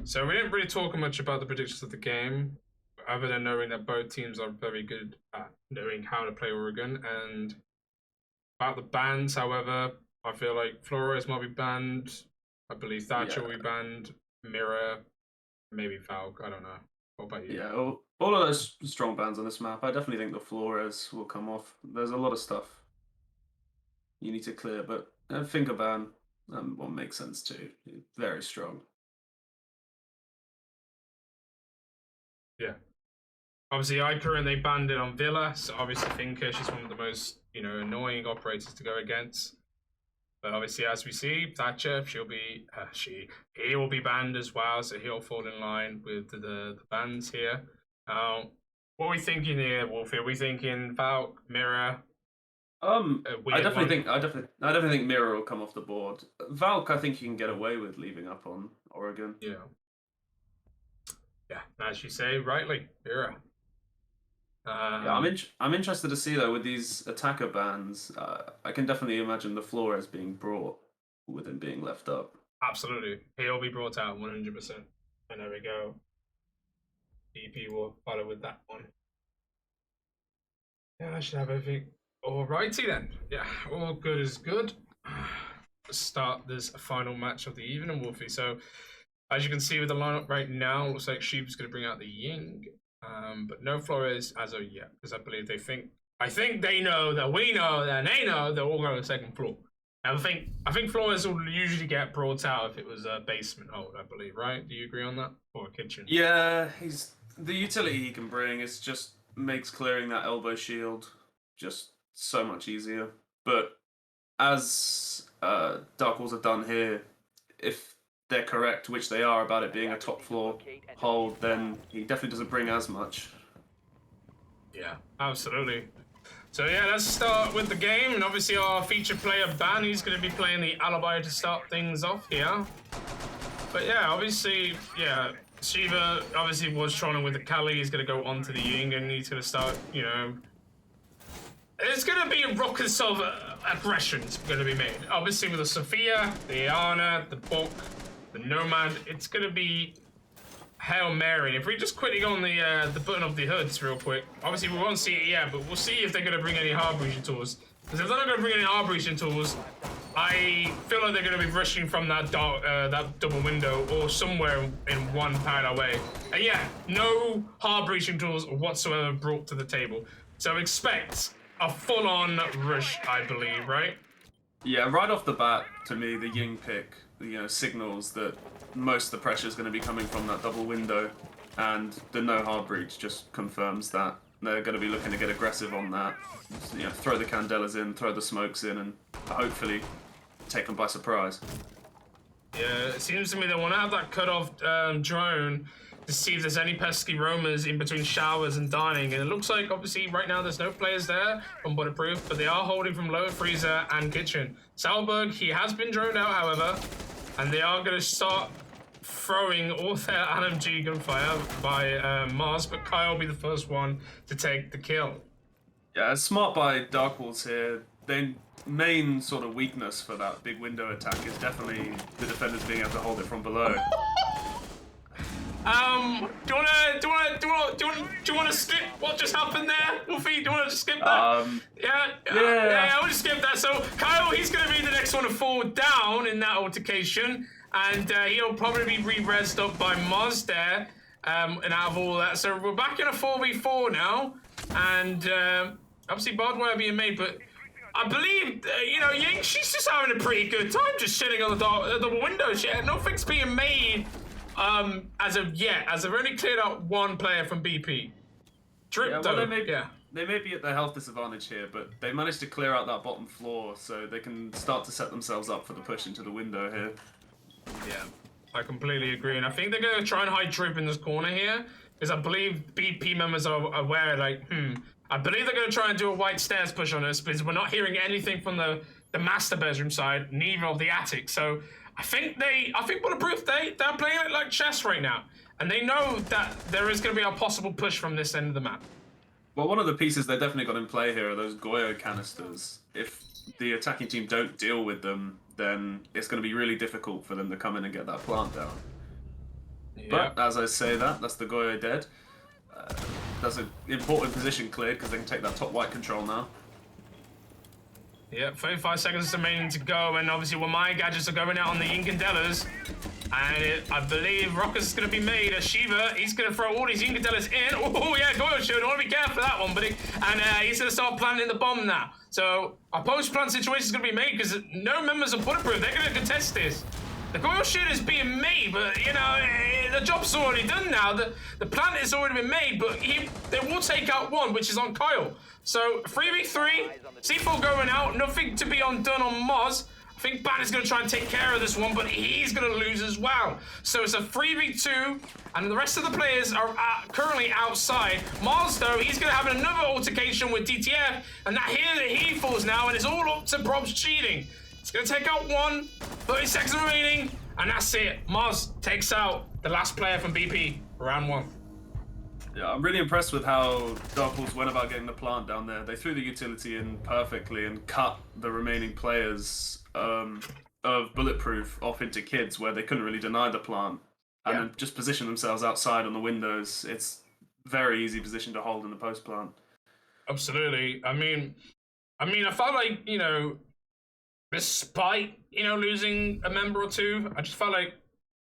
So we didn't really talk much about the predictions of the game, other than knowing that both teams are very good at knowing how to play Oregon. And about the bans, however, I feel like Flores might be banned. I believe Thatcher will be banned. Mirror, maybe Falk. I don't know. What about you? Yeah, all of those strong bans on this map. I definitely think the Flores will come off. There's a lot of stuff you need to clear, but finger ban will make sense too. Very strong. Yeah. Obviously, Iker and they banned it on Villa, so obviously Finker, she's one of the most, annoying operators to go against. But obviously, as we see, Thatcher, he will be banned as well, so he'll fall in line with the bans here. What are we thinking here, Wolfie? Are we thinking Valk, Mirror? I definitely think Mirror will come off the board. Valk, I think you can get away with leaving up on Oregon. Yeah. Yeah, as you say, rightly, Mirror. Yeah, I'm interested to see though with these attacker bans. I can definitely imagine the Flores being brought with him being left up. Absolutely, he'll be brought out 100%. And there we go. BP will follow with that one. Yeah, I should have everything. Alrighty then. Yeah, all good is good. Let's start this final match of the evening, Wolfie. So, as you can see with the lineup right now, looks like Sheep's going to bring out the Ying. But no Flores as of yet, because I think they know that we know that they know they're all going to the second floor. I think Flores will usually get brought out if it was a basement hold, I believe, right? Do you agree on that? Or a kitchen? Yeah, the utility he can bring is just makes clearing that elbow shield just so much easier. But as Dark Wolves have done here, if they're correct, which they are, about it being a top floor hold, then he definitely doesn't bring as much. Yeah, absolutely. So yeah, let's start with the game, and obviously our featured player Ban, he's going to be playing the Alibi to start things off here. But yeah, obviously, yeah, Shiva obviously was trying with the Kali, he's going to go on to the Ying, and he's going to start, There's going to be a rockets of aggressions going to be made. Obviously with the Sophia, the Iana, the Bok, the Nomad, it's going to be Hail Mary. If we just quickly go on the button of the hoods real quick. Obviously we won't see it yet, but we'll see if they're going to bring any hard breaching tools. Because if they're not going to bring any hard breaching tools, I feel like they're going to be rushing from that double window or somewhere in one pad away. And yeah, no hard breaching tools whatsoever brought to the table. So expect a full-on rush, I believe, right? Yeah, right off the bat, to me, the Ying pick, signals that most of the pressure is going to be coming from that double window, and the no hard breach just confirms that. They're going to be looking to get aggressive on that. Throw the candelas in, throw the smokes in, and hopefully take them by surprise. Yeah, it seems to me they want to have that cut-off drone to see if there's any pesky roamers in between showers and dining. And it looks like, obviously, right now there's no players there from Bulletproof, but they are holding from lower freezer and kitchen. Salberg, he has been droned out, however, and they are going to start throwing all their LMG gunfire by Mars, but Kyle will be the first one to take the kill. Yeah, it's smart by Dark Wolves here. Their main sort of weakness for that big window attack is definitely the defenders being able to hold it from below. Do you wanna skip what just happened there, Wolfie? Do you wanna just skip that? Yeah, we'll just skip that. So Kyle, he's gonna be the next one to fall down in that altercation, and he'll probably be re-rezzed up by Moz there, and out of all that. So we're back in a 4v4 now, and obviously barbed wire being made, but I believe, Ying, she's just having a pretty good time just sitting on the windows. Yeah, nothing's being made as of yet, as they've only cleared out one player from BP. Drip, they may be at their health disadvantage here, but they managed to clear out that bottom floor, so they can start to set themselves up for the push into the window here. Yeah, I completely agree, and I think they're going to try and hide Drip in this corner here, because I believe BP members are aware, I believe they're going to try and do a white stairs push on us, because we're not hearing anything from the master bedroom side, neither of the attic, so I think Bulletproof, they're playing it like chess right now. And they know that there is going to be a possible push from this end of the map. Well, one of the pieces they definitely got in play here are those Goyo canisters. If the attacking team don't deal with them, then it's going to be really difficult for them to come in and get that plant down. Yeah. But as I say that, that's the Goyo dead. That's an important position cleared because they can take that top white control now. Yeah, 35 seconds remaining to go, and obviously when my gadgets are going out on the Incandelas, and I believe Rockers is going to be made. Acifa, he's going to throw all these Incandelas in. Oh yeah, Goyo should. I want to be careful of that one, buddy. And he's going to start planting the bomb now. So a post-plant situation is going to be made because no members of Bulletproof, they're going to contest this. The Goyo shoot is being made, but you know, the job's already done now. The plant has already been made, but they will take out one, which is on Kyle. So 3v3, C4 going out, nothing to be undone on Moz. I think Ban is going to try and take care of this one, but he's going to lose as well. So it's a 3v2, and the rest of the players are currently outside. Mars, though, he's going to have another altercation with DTF, and he falls now, and it's all up to Prob's cheating. It's going to take out one, 30 seconds remaining, and that's it. Mars takes out the last player from BP, round 1. Yeah, I'm really impressed with how Dark Horse went about getting the plant down there. They threw the utility in perfectly and cut the remaining players of Bulletproof off into kids where they couldn't really deny the plant. And then just position themselves outside on the windows. It's very easy position to hold in the post plant. Absolutely. I mean, I felt like, you know, despite, you know, losing a member or two, I just felt like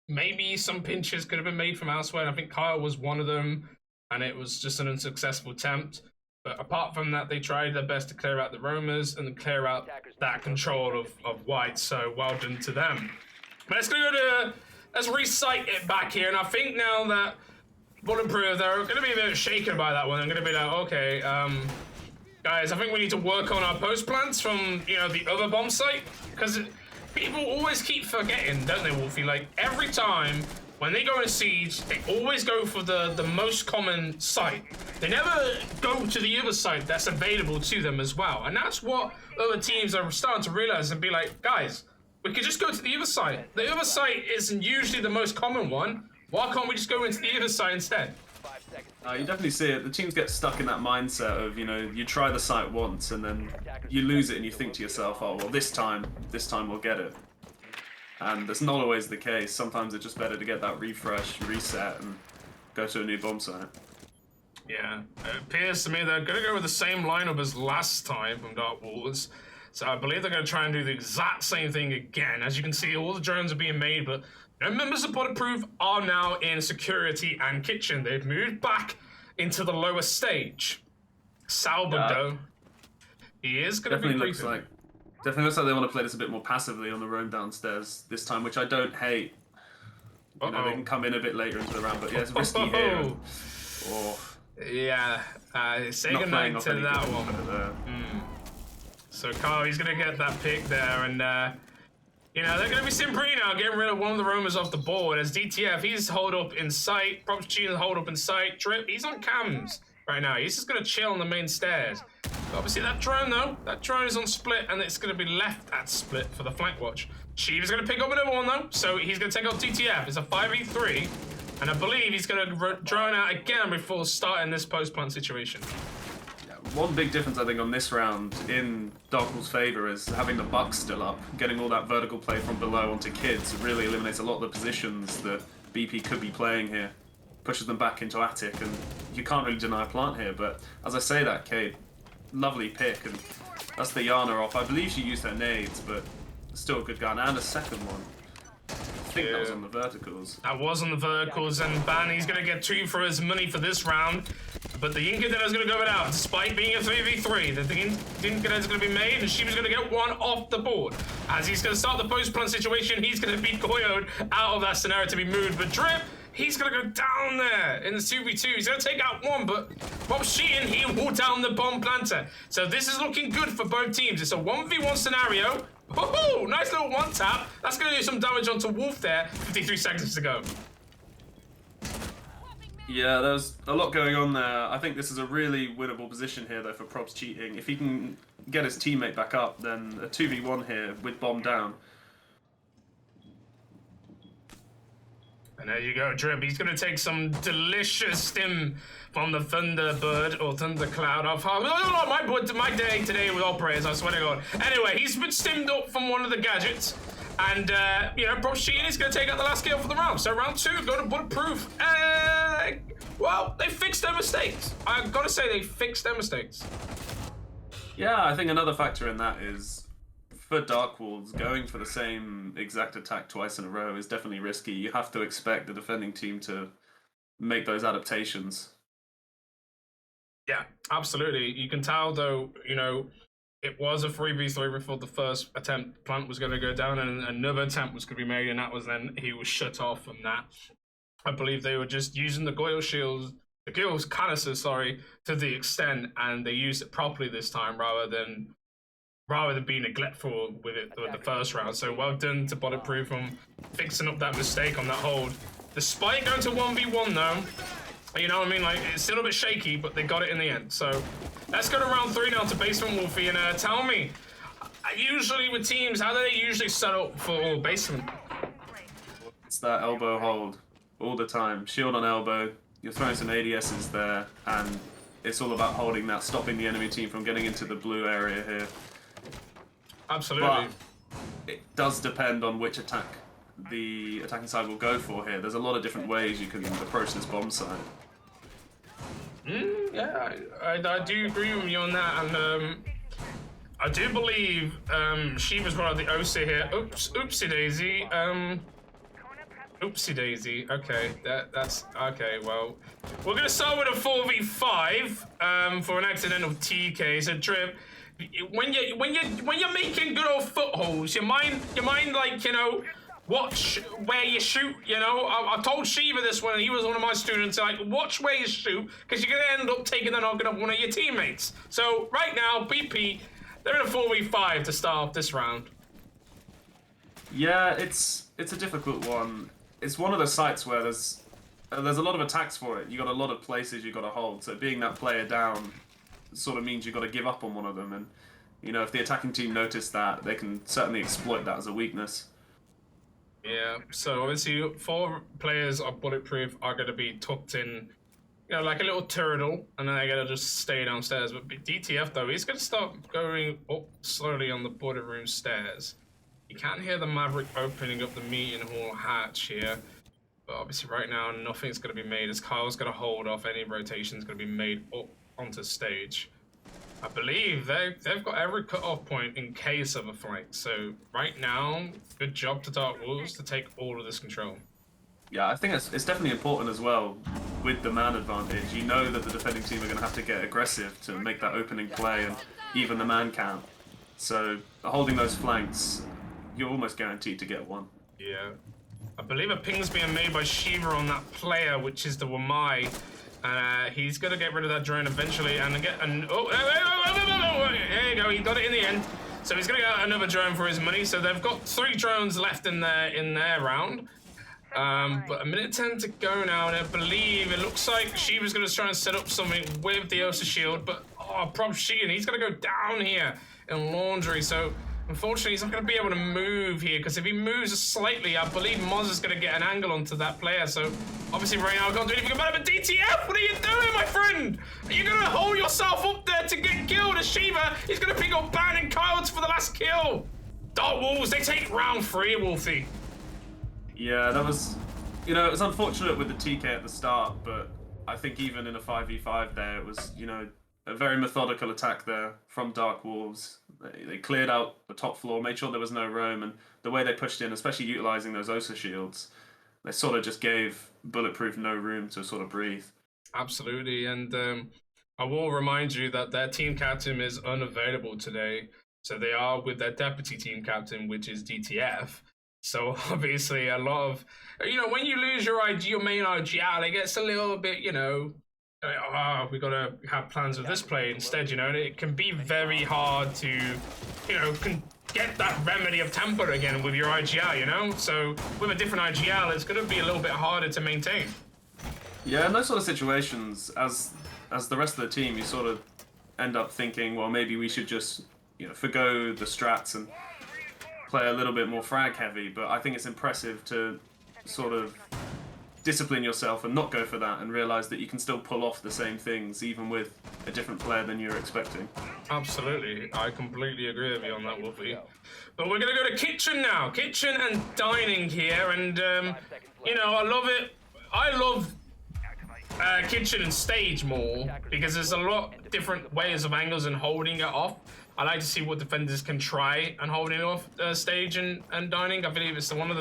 maybe some pinches could have been made from elsewhere. And I think Kyle was one of them, and it was just an unsuccessful attempt. But apart from that, they tried their best to clear out the roamers and clear out that control of white. So well done to them. But let's recite it back here. And I think now that Bulletproof, they're going to be a bit shaken by that one. I'm going to be like, okay, guys, I think we need to work on our post plants from, you know, the other bomb site, because people always keep forgetting, don't they, Wolfie? Like every time when they go in a siege, they always go for the most common site. They never go to the other site that's available to them as well. And that's what other teams are starting to realize and be like, guys, we could just go to the other site. The other site isn't usually the most common one. Why can't we just go into the other site instead? You definitely see it. The teams get stuck in that mindset of, you know, you try the site once and then you lose it and you think to yourself, oh, well, this time we'll get it. And that's not always the case. Sometimes it's just better to get that refresh, reset, and go to a new bomb site. Yeah, it appears to me they're going to go with the same lineup as last time from Dark Waters. So I believe they're going to try and do the exact same thing again. As you can see, all the drones are being made, but no members of Bulletproof are now in security and kitchen. They've moved back into the lower stage. Salbert, though, he is going to be creeping. Definitely looks like they want to play this a bit more passively on the roam downstairs this time, which I don't hate. You know, they can come in a bit later into the round, but yeah, it's risky here. And, yeah, say goodnight to that one. So Kyle, he's going to get that pick there, and you know, they're going to be simply now getting rid of one of the roamers off the board as DTF, he's holed up in sight. Props Cheetah's holed up in sight. Drip, he's on cams right now. He's just going to chill on the main stairs. But obviously that drone, though, that drone is on split, and it's going to be left at split for the flank watch. Shiva's going to pick up another one, though, so he's going to take out DTF. It's a 5v3, and I believe he's going to drone out again before starting this post-plant situation. One big difference, I think, on this round in Darkle's favour is having the Bucks still up. Getting all that vertical play from below onto kids really eliminates a lot of the positions that BP could be playing here. Pushes them back into attic, and you can't really deny plant here. But as I say that, Cade, lovely pick, and that's the Yana off. I believe she used her nades, but still a good gun, and a second one. I think that was on the verticals. That was on the verticals, and Ban, he's going to get 2 for his money for this round. But the Incadella's going to go it out, despite being a 3v3. The Incadella's going to be made, and she was going to get 1 off the board. As he's going to start the post-plant situation, he's going to beat Goyoed out of that scenario to be moved. But Drip, he's going to go down there in the 2v2. He's going to take out 1, but Bob's cheating. He will down the bomb planter. So this is looking good for both teams. It's a 1v1 scenario. Oh, nice little one tap. That's going to do some damage onto Wolf there. 53 seconds to go. Yeah, there's a lot going on there. I think this is a really winnable position here, though, for Probs cheating. If he can get his teammate back up, then a 2v1 here with bomb down. And there you go, Drip. He's going to take some delicious stim from the Thunderbird or Thundercloud. My day today with operators, I swear to God. Anyway, he's been stimmed up from one of the gadgets. And, you know, Prop Sheehan is going to take out the last kill for the round. So round 2, go to Bulletproof. Well, they fixed their mistakes. I've got to say, they fixed their mistakes. Yeah, I think another factor in that is, for Dark Wolves, going for the same exact attack twice in a row is definitely risky. You have to expect the defending team to make those adaptations. Yeah, absolutely. You can tell, though, you know, it was a 3v3 before the first attempt. Plant was going to go down, and another attempt was going to be made, and that was then he was shut off from that. I believe they were just using the Goyle shields, the Goyle canisters, sorry, to the extent, and they used it properly this time rather than being neglectful with it with the first round. So well done to Bulletproof on fixing up that mistake on that hold. Despite going to 1v1 though, you know what I mean? Like, it's still a bit shaky, but they got it in the end. So let's go to round 3 now to Basement Wolfie, and tell me, usually with teams, how do they usually set up for basement? It's that elbow hold all the time. Shield on elbow, you're throwing some ADSs there, and it's all about holding that, stopping the enemy team from getting into the blue area here. Absolutely. But it does depend on which attack the attacking side will go for here. There's a lot of different ways you can approach this bomb site. Yeah, I do agree with you on that, and I do believe Shiva's one of the OC here. Oopsie daisy. Oopsie daisy. Okay, that's okay. Well, we're gonna start with a 4v5 for an accidental TK. So Trip, when you're making good old footholds, you mind like, you know, watch where you shoot. You know, I told Shiva this when he was one of my students, like, watch where you shoot, because you're gonna end up taking the knocking off one of your teammates. So right now, BP, they're in a 4v5 to start off this round. Yeah, it's a difficult one. It's one of the sites where there's a lot of attacks for it. You got a lot of places you got to hold. So being that player down sort of means you got to give up on one of them. And you know, if the attacking team notice that, they can certainly exploit that as a weakness. Yeah. So obviously, 4 players of Bulletproof are going to be tucked in, you know, like a little turtle, and then they're going to just stay downstairs. But DTF though, he's going to start going up slowly on the border room stairs. You can't hear the Maverick opening up the meeting hall hatch here, but obviously right now nothing's going to be made as Kyle's going to hold off any rotations going to be made up onto stage. I believe they've got every cut-off point in case of a flank, so right now, good job to Dark Wolves to take all of this control. Yeah, I think it's definitely important as well with the man advantage. You know that the defending team are going to have to get aggressive to make that opening play and even the man count. So holding those flanks, you're almost guaranteed to get one. Yeah. I believe a ping's being made by Shiva on that player, which is the Wamai. He's going to get rid of that drone eventually and get there you go, he got it in the end. So he's going to get another drone for his money. So they've got 3 drones left in their round. But a minute 10 to go now, and I believe it looks like Shiva's going to try and set up something with the Osa shield, but Prop Sheehan, he's going to go down here in laundry. So unfortunately, he's not going to be able to move here, because if he moves slightly, I believe Moz is going to get an angle onto that player. So obviously right now I can't do anything about it, but DTF, what are you doing, my friend? Are you going to hold yourself up there to get killed? As Shiva, he's going to pick up Ban and Kyle for the last kill. Dark Wolves, they take round 3, Wolfie. Yeah, that was, you know, it was unfortunate with the TK at the start, but I think even in a 5v5 there, it was, you know, a very methodical attack there from Dark Wolves. They cleared out the top floor, made sure there was no roam, and the way they pushed in, especially utilizing those Osa shields, they sort of just gave Bulletproof no room to sort of breathe. Absolutely, and I will remind you that their team captain is unavailable today, so they are with their deputy team captain, which is DTF. So obviously a lot of, you know, when you lose your main IGL, it gets a little bit, you know, we got to have plans with this play instead, you know, and it can be very hard to, you know, get that remedy of temper again with your IGL, you know? So with a different IGL, it's going to be a little bit harder to maintain. Yeah, in those sort of situations, as the rest of the team, you sort of end up thinking, well, maybe we should just, you know, forgo the strats and play a little bit more frag heavy, but I think it's impressive to sort of discipline yourself and not go for that and realize that you can still pull off the same things even with a different player than you're expecting. Absolutely. I completely agree with you on that, Wolfie. But we're going to go to kitchen now. Kitchen and dining here. And, you know, I love it. I love kitchen and stage more because there's a lot different ways of angles and holding it off. I like to see what defenders can try and holding it off stage and dining. I believe it's one of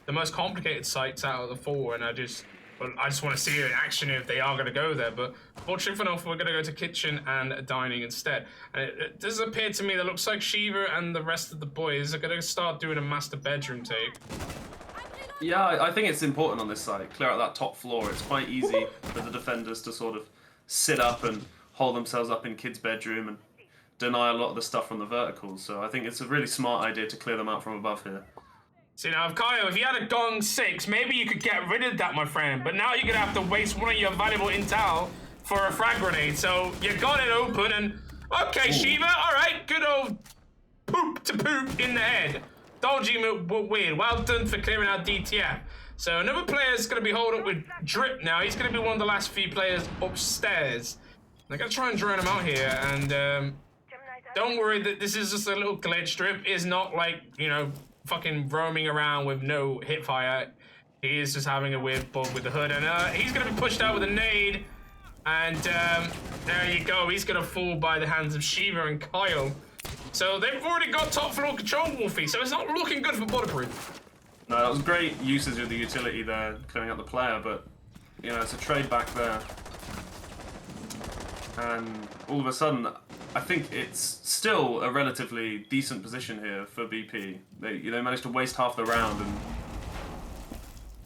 the most complicated sites out of the four, and I just want to see it in action if they are going to go there. But fortunately enough, we're going to go to kitchen and dining instead. And it does appear to me that looks like Shiva and the rest of the boys are going to start doing a master bedroom take. Yeah, I think it's important on this site. Clear out that top floor. It's quite easy for the defenders to sort of sit up and hold themselves up in kid's bedroom and deny a lot of the stuff from the verticals. So I think it's a really smart idea to clear them out from above here. See now, Kyle, if you had a gong 6, maybe you could get rid of that, my friend. But now you're gonna have to waste one of your valuable intel for a frag grenade. So you got it open, and okay, Shiva, all right, good old poop to poop in the head. Dodgy but weird. Well done for clearing out DTF. So another player's gonna be holed up with Drip now. He's gonna be one of the last few players upstairs. They're gonna try and drone him out here, and don't worry that this is just a little glitch. Drip is not like, you know, fucking roaming around with no hit fire. He is just having a weird bug with the hood, and he's gonna be pushed out with a nade. And there you go. He's gonna fall by the hands of Shiva and Kyle. So they've already got top floor control, Wolfie. So it's not looking good for Bulletproof. No, that was great usage of the utility there, clearing out the player, but you know, it's a trade back there. And all of a sudden, I think it's still a relatively decent position here for BP. They managed to waste half the round, and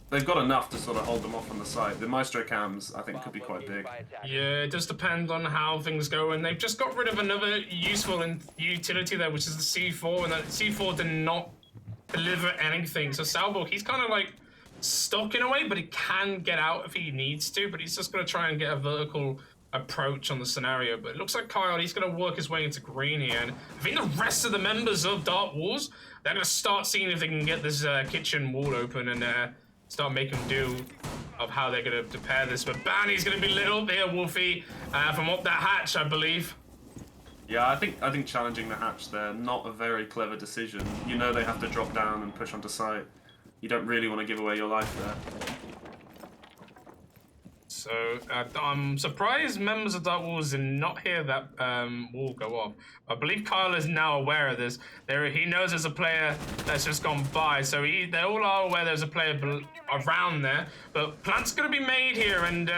they've got enough to sort of hold them off on the side. The Maestro cams, I think, could be quite big. Yeah, it does depend on how things go, and they've just got rid of another useful utility there, which is the C4, and that C4 did not deliver anything. So Salborg, he's kind of like stuck in a way, but he can get out if he needs to, but he's just going to try and get a vertical approach on the scenario. But it looks like Kyle, he's going to work his way into green here, and I think the rest of the members of Dark Wars, they're going to start seeing if they can get this kitchen wall open and start making do of how they're going to pair this. But Banny's going to be lit up here, Wolfie, from up that hatch, I believe. Yeah, I think challenging the hatch there, not a very clever decision. You know they have to drop down and push onto site. You don't really want to give away your life there. So I'm surprised members of Dark Wars did not hear that wall go off. I believe Kyle is now aware of this. He knows there's a player that's just gone by, so they all are aware there's a player around there. But plant's gonna be made here, and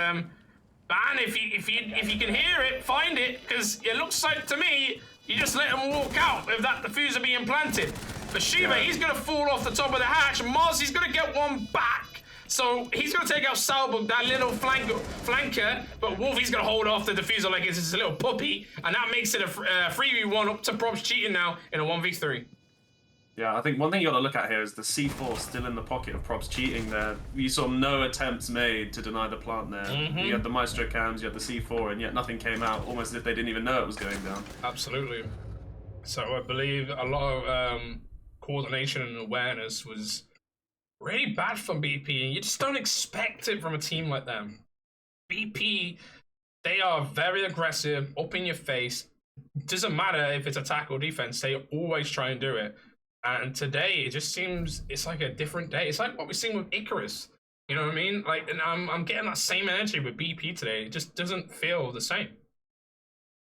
Ban, if you can hear it, find it, because it looks like to me you just let him walk out with that diffuser being planted. But Shiva, he's gonna fall off the top of the hatch. Moz, he's gonna get one back. So he's going to take out Salborg, that little flanker, but Wolfie's going to hold off the diffuser like it's a little puppy, and that makes it a 3v1 up to Probs cheating now in a 1v3. Yeah, I think one thing you got to look at here is the C4 still in the pocket of Probs cheating there. You saw no attempts made to deny the plant there. You had the Maestro cams, you had the C4, and yet nothing came out, almost as if they didn't even know it was going down. Absolutely. So I believe a lot of coordination and awareness was really bad from BP, and you just don't expect it from a team like them. BP, they are very aggressive, up in your face. Doesn't matter if it's attack or defense, they always try and do it. And today, it just seems it's like a different day. It's like what we've seen with Icarus. You know what I mean? Like, and I'm getting that same energy with BP today. It just doesn't feel the same.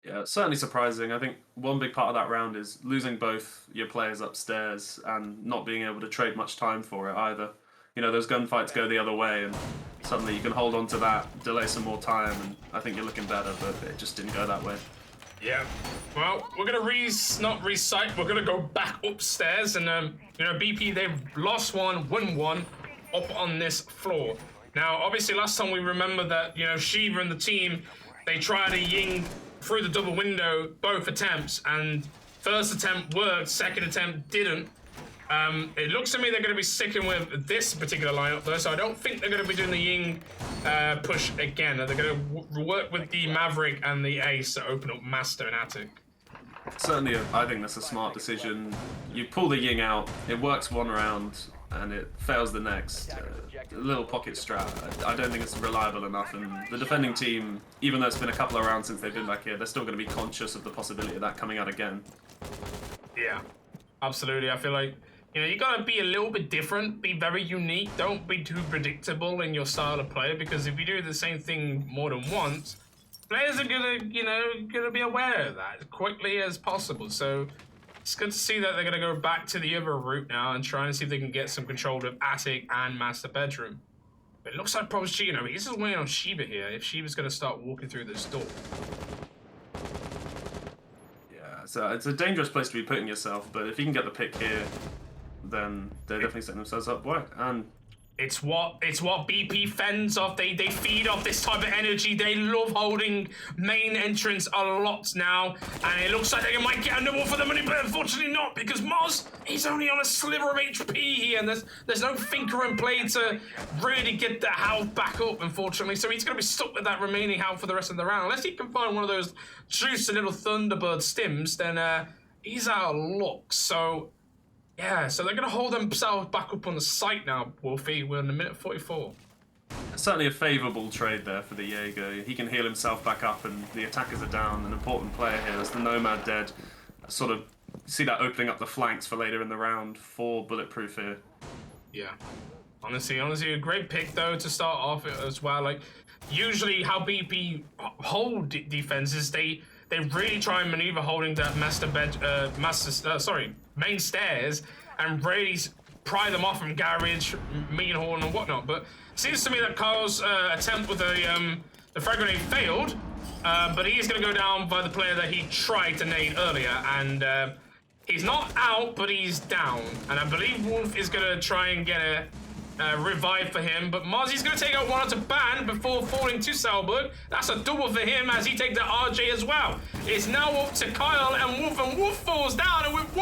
Yeah, it's certainly surprising. I think one big part of that round is losing both your players upstairs and not being able to trade much time for it either. You know, those gunfights go the other way, and suddenly you can hold on to that, delay some more time, and I think you're looking better, but it just didn't go that way. Yeah. Well, we're going to not recite, we're going to go back upstairs, and, you know, BP, they've lost one, won one, up on this floor. Now, obviously, last time we remember that, you know, Shiva and the team, they tried a Ying through the double window, both attempts, and first attempt worked, second attempt didn't. It looks to me they're going to be sticking with this particular lineup though, so I don't think they're going to be doing the Ying push again. They're going to work with the Maverick and the Ace to open up Master and Attic. Certainly, I think that's a smart decision. You pull the Ying out, it works one round, and it fails the next. A little pocket strat. I don't think it's reliable enough, and the defending team, even though it's been a couple of rounds since they've been back here, they're still going to be conscious of the possibility of that coming out again. Yeah, absolutely. I feel like, you know, you gotta be a little bit different, be very unique. Don't be too predictable in your style of play, because if you do the same thing more than once, players are gonna be aware of that as quickly as possible. So it's good to see that they're gonna go back to the other route now and try and see if they can get some control of Attic and Master Bedroom. But it looks like probably, you know, he's just waiting on Shiba here. If Shiba's gonna start walking through this door. Yeah, so it's a dangerous place to be putting yourself, but if you can get the pick here, then they're definitely setting themselves up right. And it's what BP fends off. They feed off this type of energy. They love holding main entrance a lot now, and it looks like they might get another one for the money, but unfortunately not, because Moz, he's only on a sliver of HP here, and there's no thinker in play to really get that health back up, unfortunately. So he's going to be stuck with that remaining health for the rest of the round. Unless he can find one of those juicy little Thunderbird stims, then he's out of luck. So yeah, so they're going to hold themselves back up on the site now, Wolfie. We're in a minute 44. Certainly a favourable trade there for the Jaeger. He can heal himself back up, and the attackers are down. An important player here. There's the Nomad dead. Sort of see that opening up the flanks for later in the round for Bulletproof here. Yeah. Honestly, a great pick, though, to start off as well. Like, usually how BP hold defenses, they really try and maneuver holding that main stairs and really pry them off from garage, mean horn and whatnot. But it seems to me that Kyle's attempt with the frag grenade failed, but he is going to go down by the player that he tried to nade earlier, and he's not out, but he's down. And I believe Wolf is going to try and get a revive for him, but Mozzie's going to take out one onto Ban before falling to Salberg. That's a double for him as he takes the RJ as well. It's now up to Kyle and Wolf falls down, and with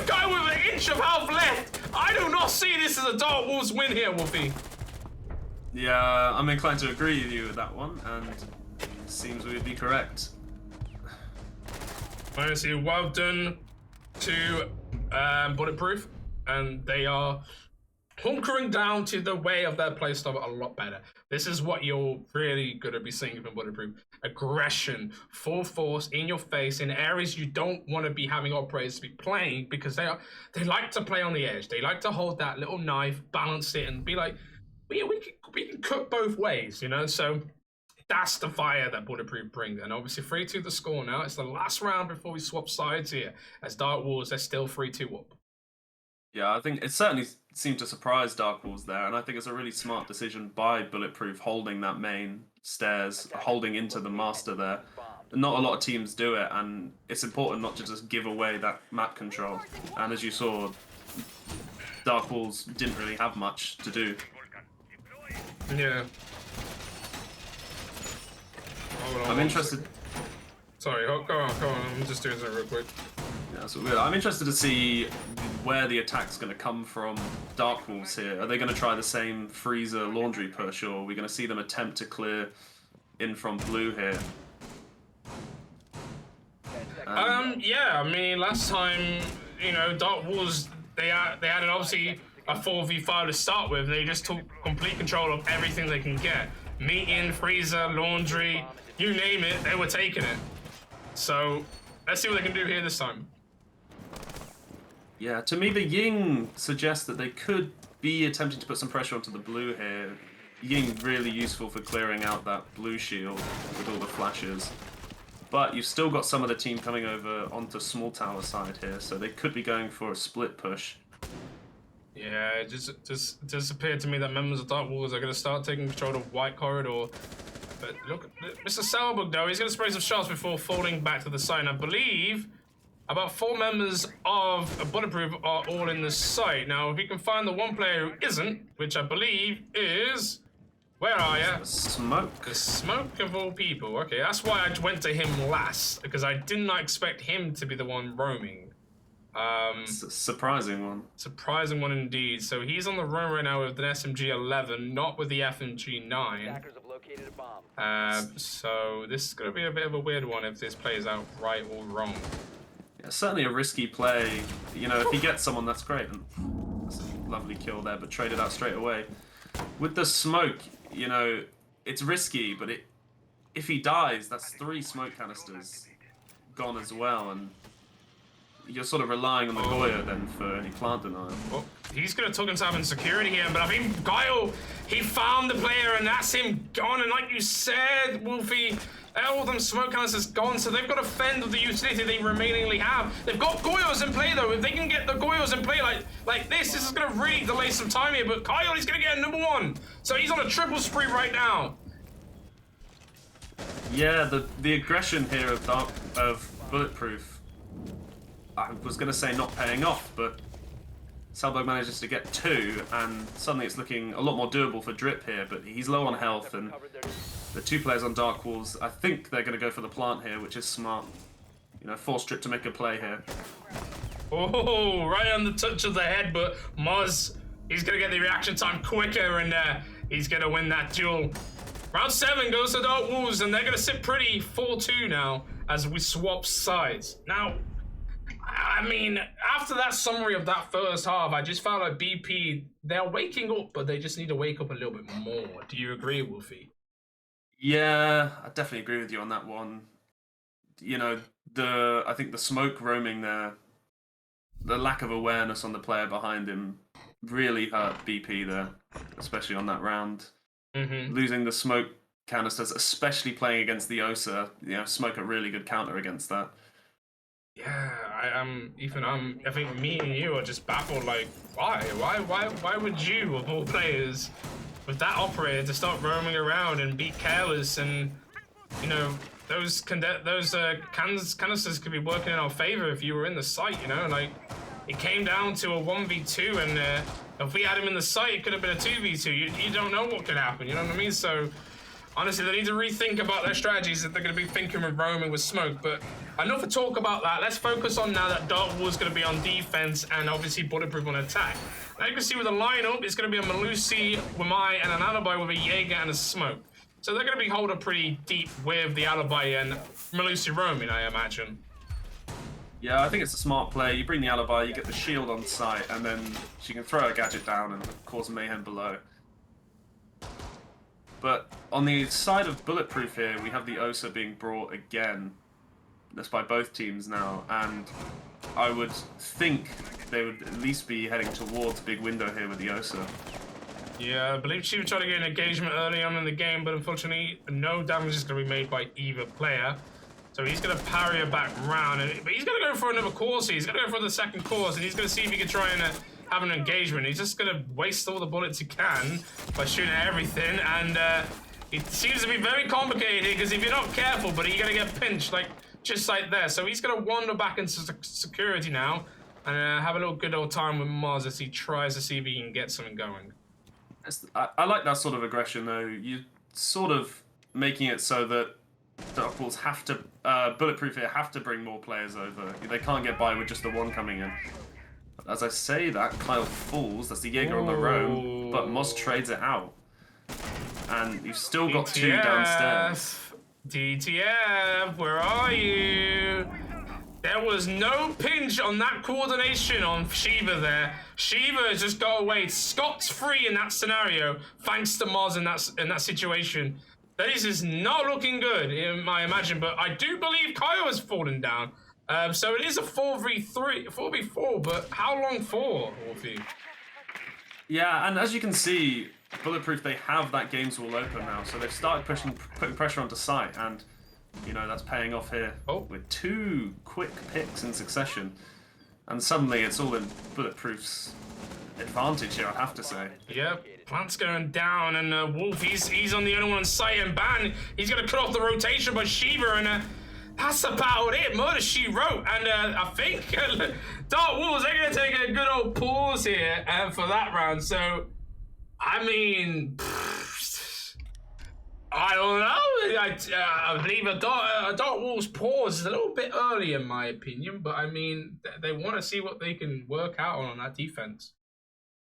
Kyle with an inch of health left, I do not see this as a Dark Wolves win here, Wolfie. Yeah, I'm inclined to agree with you with that one, and it seems we would be correct. Honestly, well done to Bulletproof, and they are hunkering down to the way of their playstyle a lot better. This is what you're really going to be seeing from Bulletproof. Aggression, full force, in your face, in areas you don't want to be having operators be playing, because they like to play on the edge. They like to hold that little knife, balance it, and be like, we can cook both ways, you know? So that's the fire that Bulletproof bring. And obviously 3-2 the score now. It's the last round before we swap sides here. As Dark Wars, they're still 3-2 up. Yeah, I think it certainly seemed to surprise Dark Wolves there, and I think it's a really smart decision by Bulletproof holding that main stairs, holding into the master there. Not a lot of teams do it, and it's important not to just give away that map control. And as you saw, Dark Wolves didn't really have much to do. Yeah. I'm interested. Sorry, go on. I'm just doing something real quick. Yeah, so weird. I'm interested to see where the attack's going to come from Dark Wolves here. Are they going to try the same freezer laundry push, or are we going to see them attempt to clear in from blue here? Yeah, I mean, last time, you know, Dark Wolves, they had obviously a 4v5 to start with. They just took complete control of everything they can get. Meeting, freezer, laundry, you name it, they were taking it. So let's see what they can do here this time. Yeah, to me, the Ying suggests that they could be attempting to put some pressure onto the blue here. Ying really useful for clearing out that blue shield with all the flashes. But you've still got some of the team coming over onto small tower side here, so they could be going for a split push. Yeah, it just appeared to me that members of Dark Wolves are going to start taking control of White Corridor. But look, Mr. Salberg, though, he's going to spray some shots before falling back to the side. And I believe about 4 members of Bulletproof are all in the site. Now, if we can find the one player who isn't, which I believe is... Where are you? The Smoke. The Smoke of all people. Okay, that's why I went to him last, because I did not expect him to be the one roaming. It's a surprising one. Surprising one indeed. So he's on the roam right now with an SMG-11, not with the FMG-9. So this is going to be a bit of a weird one if this plays out right or wrong. Yeah, certainly a risky play. You know, if he gets someone, that's great. And lovely kill there, but traded out straight away. With the smoke, you know, it's risky, but if he dies, that's 3 smoke canisters gone as well, and you're sort of relying on the Goya then for any plant denial. Well, he's going to talk himself in security here, but I think Guile, he found the player, and that's him gone. And like you said, Wolfie, all them smoke canisters gone, so they've got to fend with the utility they remainingly have. They've got Goyos in play, though. If they can get the Goyos in play like this is going to really delay some time here. But Kyle, he's going to get a #1. So he's on a triple spree right now. Yeah, the aggression here of Bulletproof, I was going to say not paying off, but Selberg manages to get 2, and suddenly it's looking a lot more doable for Drip here, but he's low on health, and the 2 players on Dark Walls, I think they're going to go for the plant here, which is smart. You know, force Drip to make a play here. Oh, right on the touch of the head, but Moz, he's going to get the reaction time quicker, and he's going to win that duel. Round 7 goes to Dark Wolves, and they're going to sit pretty 4-2 now as we swap sides. Now, I mean, after that summary of that first half, I just felt like BP, they're waking up, but they just need to wake up a little bit more. Do you agree, Wolfie? Yeah, I definitely agree with you on that one. You know, I think the smoke roaming there, the lack of awareness on the player behind him really hurt BP there, especially on that round. Losing the smoke canisters, especially playing against the Osa, you know, smoke a really good counter against that. Yeah, I think me and you are just baffled. Like, why would you, of all players, with that operator, to start roaming around and be careless? And you know, those canisters could be working in our favor if you were in the site. You know, like it came down to a 1v2, and if we had him in the site, it could have been a 2v2. You don't know what could happen. You know what I mean? So honestly, they need to rethink about their strategies if they're going to be thinking of roaming with smoke. But enough to talk about that. Let's focus on now that Dark War is going to be on defense and obviously Bulletproof on attack. Now you can see with the lineup, it's going to be a Melusi, Wamai, and an Alibi with a Jaeger and a smoke. So they're going to be holding pretty deep with the Alibi and Melusi roaming, I imagine. Yeah, I think it's a smart play. You bring the Alibi, you get the shield on site, and then she can throw a gadget down and cause mayhem below. But on the side of Bulletproof here, we have the Osa being brought again. That's by both teams now, and I would think they would at least be heading towards big window here with the Osa. Yeah, I believe she was trying to get an engagement early on in the game, but unfortunately no damage is going to be made by either player. So he's going to parry her back round, but he's going to go for another course. He's going to go for the second course, and he's going to see if he can try and have an engagement. He's just going to waste all the bullets he can by shooting at everything, and it seems to be very complicated because if you're not careful, but you're going to get pinched, like just like there. So he's going to wander back into security now and have a little good old time with Mars as he tries to see if he can get something going. I like that sort of aggression, though. You're sort of making it so that Dark Walls have to, Bulletproof here have to bring more players over. They can't get by with just the one coming in. As I say that, Kyle falls. That's the Jaeger on the roam, but Moz trades it out. And you've still got DTF, 2 downstairs. DTF, where are you? There was no pinch on that coordination on Shiva there. Shiva has just got away. Scott's free in that scenario, thanks to Moz in that situation. This is not looking good, I imagine, but I do believe Kyle has fallen down. So it is a 4v4, but how long for, Wolfie? Yeah, and as you can see, Bulletproof, they have that games wall open now, so they've started putting pressure onto site, and you know that's paying off here with 2 quick picks in succession, and suddenly it's all in Bulletproof's advantage here, I have to say. Yep, plant's going down, and Wolf, he's on the only one on site, and Ban, he's going to cut off the rotation by Shiva, and that's about it. Murder She Wrote, and I think Dark Wolves, they're going to take a good old pause here for that round. So, I mean, I don't know. I believe a Dark Wolves pause is a little bit early in my opinion, but I mean, they want to see what they can work out on that defense.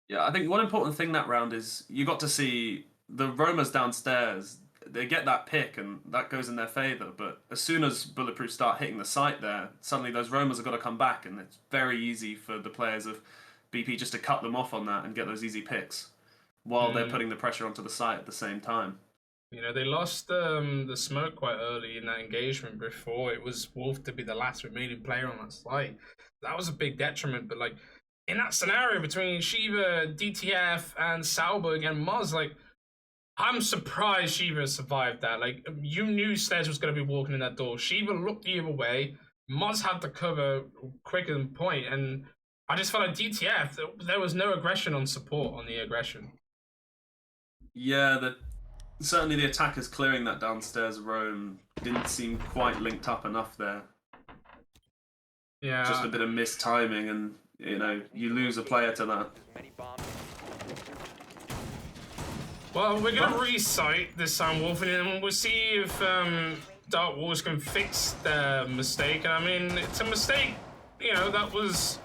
Yeah, I think one important thing that round is you got to see the roamers downstairs. They get that pick and that goes in their favour, but as soon as Bulletproof start hitting the site there, suddenly those roamers have got to come back, and it's very easy for the players of BP just to cut them off on that and get those easy picks while they're putting the pressure onto the site at the same time. You know, they lost the smoke quite early in that engagement before it was Wolf to be the last remaining player on that site. That was a big detriment, but like in that scenario between Shiva, DTF, and Salberg and Moz, like I'm surprised Shiva survived that. Like you knew Sledge was going to be walking in that door. Shiva looked the other way. Moz had the cover quicker than point, and I just felt like DTF, there was no aggression on support on the aggression. Yeah, certainly the attackers clearing that downstairs roam didn't seem quite linked up enough there. Yeah. Just a bit of missed timing, and you know, you lose a player to that. Well, we're going to re-site this time, Wolf, and we'll see if Dark Wars can fix their mistake. And I mean, it's a mistake, you know, that was,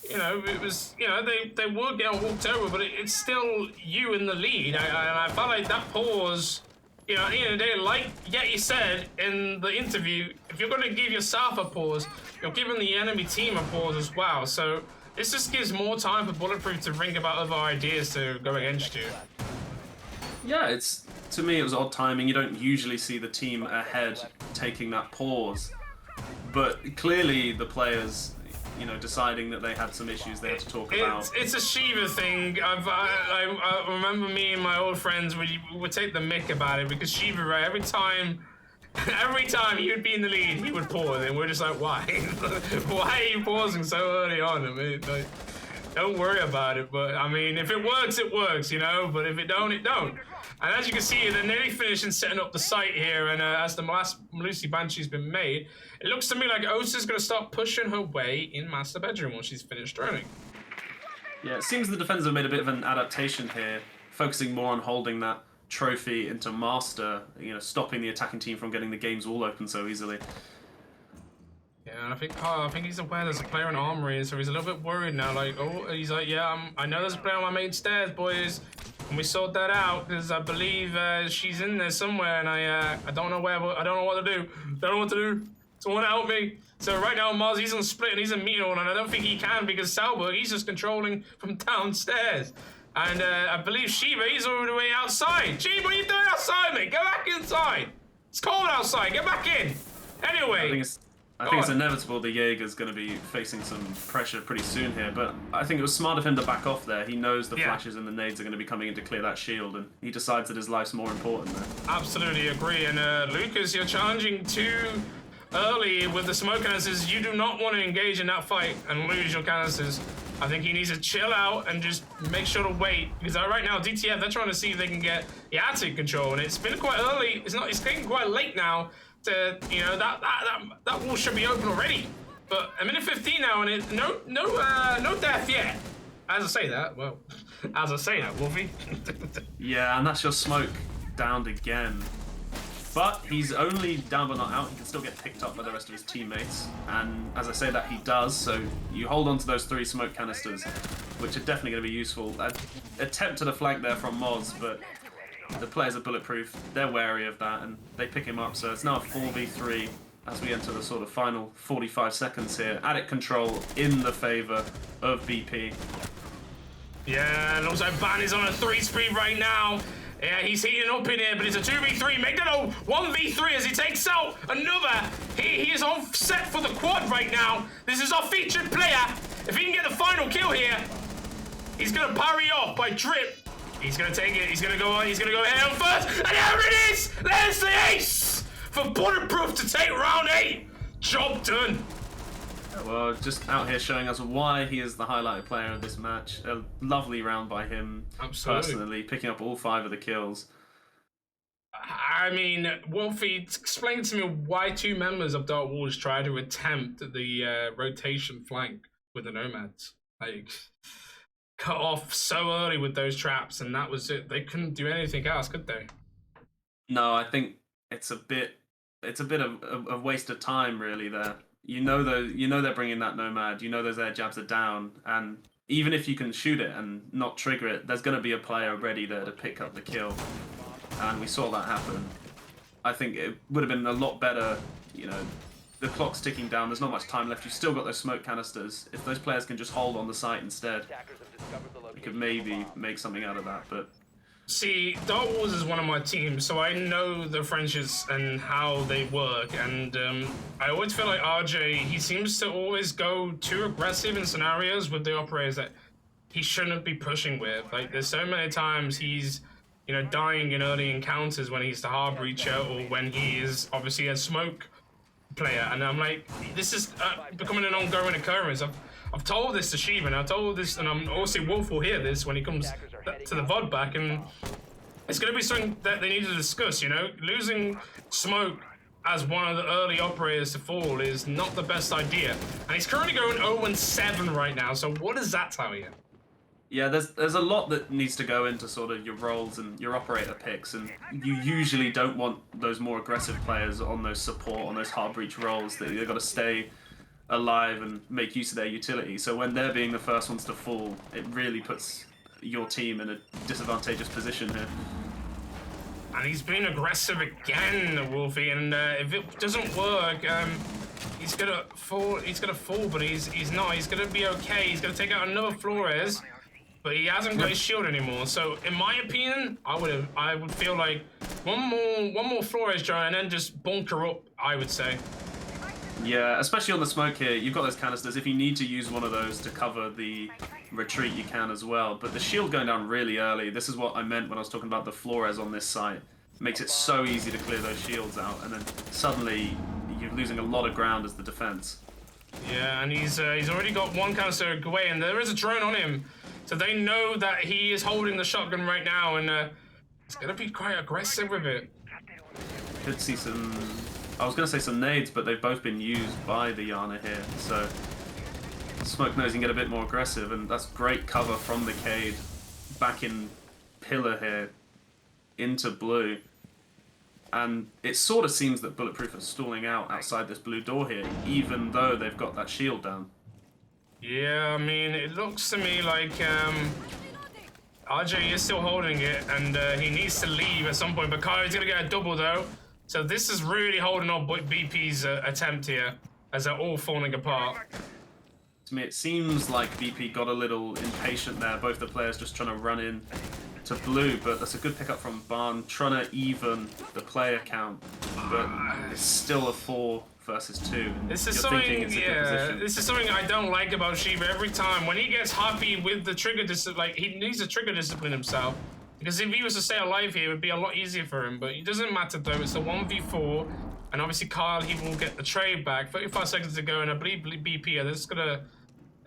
you know, it was, you know, they were getting walked over, but it's still you in the lead. I felt like that pause, you know, at the end of the day, like Yeti said in the interview, if you're going to give yourself a pause, you're giving the enemy team a pause as well. So this just gives more time for Bulletproof to think about other ideas to go against you. Yeah, to me it was odd timing. You don't usually see the team ahead taking that pause, but clearly the players, you know, deciding that they had some issues they had to talk about. It's a Shiva thing. I remember me and my old friends we would take the mick about it because Shiva, right, every time he would be in the lead, he would pause, and we're just like, why? Why are you pausing so early on? I mean, like, don't worry about it. But I mean, if it works, it works, you know. But if it don't, it don't. And as you can see, they're nearly finishing setting up the site here, and as the last Lucy Banshee's been made, it looks to me like Osa's going to start pushing her way in Master Bedroom once she's finished droning. Yeah, it seems the defenders have made a bit of an adaptation here, focusing more on holding that trophy into Master, you know, stopping the attacking team from getting the games all open so easily. Yeah, and I think he's aware there's a player in Armory, so he's a little bit worried now. Like, oh, he's like, yeah, I know there's a player on my main stairs, boys. And we sort that out because I believe she's in there somewhere, and I don't know where, I don't know what to do. Don't know what to do. Someone help me. So right now, Mars, he's on split and he's in meat and I don't think he can because Salberg, he's just controlling from downstairs. And I believe Shiva, he's all the way outside. Shiva, what are you doing outside, mate? Go back inside. It's cold outside. Get back in. Anyway. I think it's inevitable the Jaeger's going to be facing some pressure pretty soon here, but I think it was smart of him to back off there. He knows the flashes and the nades are going to be coming in to clear that shield, and he decides that his life's more important there. Absolutely agree. And Lucas, you're challenging too early with the smoke canisters. You do not want to engage in that fight and lose your canisters. I think he needs to chill out and just make sure to wait, because right now DTF, they're trying to see if they can get the attic control, and it's been quite early. It's getting quite late now. You know, that wall should be open already, but a minute 15 now, and no death yet. As I say that, Wolfie. Yeah, and that's your smoke downed again. But he's only down but not out. He can still get picked up by the rest of his teammates, and as I say that, he does. So you hold on to those 3 smoke canisters, which are definitely going to be useful. Attempt at a flank there from Moz, but the players are Bulletproof, they're wary of that, and they pick him up, so it's now a 4v3 as we enter the sort of final 45 seconds here. Addict control in the favour of BP. Yeah, looks like Ban is on a 3-speed right now. Yeah, he's heating up in here, but it's a 2v3. Make that a 1v3 as he takes out another. He is on set for the quad right now. This is our featured player. If he can get the final kill here, he's going to parry off by Drip. He's going to take it. He's going to go on. He's going to go head on first. And there it is. There's the ace for Bulletproof to take round 8. Job done. Well, just out here showing us why he is the highlighted player of this match. A lovely round by him. Absolutely. Personally, picking up all 5 of the kills. I mean, Wolfie, explain to me why 2 members of Dark Wars tried to attempt the rotation flank with the Nomads. Like, cut off so early with those traps, and that was it. They couldn't do anything else, could they? No, I think it's a bit of a waste of time, really. There, you know they're bringing that Nomad. You know those air jabs are down, and even if you can shoot it and not trigger it, there's going to be a player ready there to pick up the kill, and we saw that happen. I think it would have been a lot better, you know, the clock's ticking down. There's not much time left. You've still got those smoke canisters. If those players can just hold on the site instead, you could maybe make something out of that. But see, Dark Wars is one of my teams, so I know the Frenches and how they work. And I always feel like RJ, he seems to always go too aggressive in scenarios with the operators that he shouldn't be pushing with. Like, there's so many times he's, you know, dying in early encounters when he's the hard breacher or when he is obviously a smoke player. And I'm like, this is becoming an ongoing occurrence. I've told this to Shiva, and I've told this, and I'm also Wolf will hear this when he comes to the VOD back, and it's going to be something that they need to discuss, you know? Losing Smoke as one of the early operators to fall is not the best idea. And he's currently going 0-7 right now, so what does that tell you? yeah, there's a lot that needs to go into sort of your roles and your operator picks, and you usually don't want those more aggressive players on those support, on those hard breach roles. They've got to stay alive and make use of their utility. So when they're being the first ones to fall, it really puts your team in a disadvantageous position here. And he's been aggressive again, Wolfie, and if it doesn't work, he's gonna fall. He's gonna fall, but he's not. He's gonna be okay. He's gonna take out another Flores, but he hasn't got his shield anymore. So, in my opinion, I would feel like one more Flores jar and then just bunker up. I would say. Yeah, especially on the smoke here, you've got those canisters. If you need to use one of those to cover the retreat, you can as well. But the shield going down really early, this is what I meant when I was talking about the Flores on this site. It makes it so easy to clear those shields out, and then suddenly you're losing a lot of ground as the defense. Yeah, and he's already got one canister away, and there is a drone on him. So they know that he is holding the shotgun right now, and he's going to be quite aggressive with it. Could see some... I was going to say some nades, but they've both been used by the Yana here, so Smoke knows he can get a bit more aggressive, and that's great cover from the Cade back in pillar here into blue. And it sort of seems that Bulletproof are stalling out outside this blue door here, even though they've got that shield down. Yeah, I mean, it looks to me like RJ is still holding it, and he needs to leave at some point, but Kyrie's going to get a double, though. So this is really holding up BP's attempt here, as they're all falling apart. To me, it seems like BP got a little impatient there, both the players just trying to run in to blue, but that's a good pickup from Barn, trying to even the player count, but it's still a 4 versus 2. This is something, yeah, this is something I don't like about Shiva. Every time, when he gets happy with the trigger discipline, like, he needs to trigger discipline himself. Because if he was to stay alive here, it would be a lot easier for him. But it doesn't matter, though. It's a 1v4. And obviously, Kyle, he will get the trade back. 35 seconds to go. And I believe BP, they're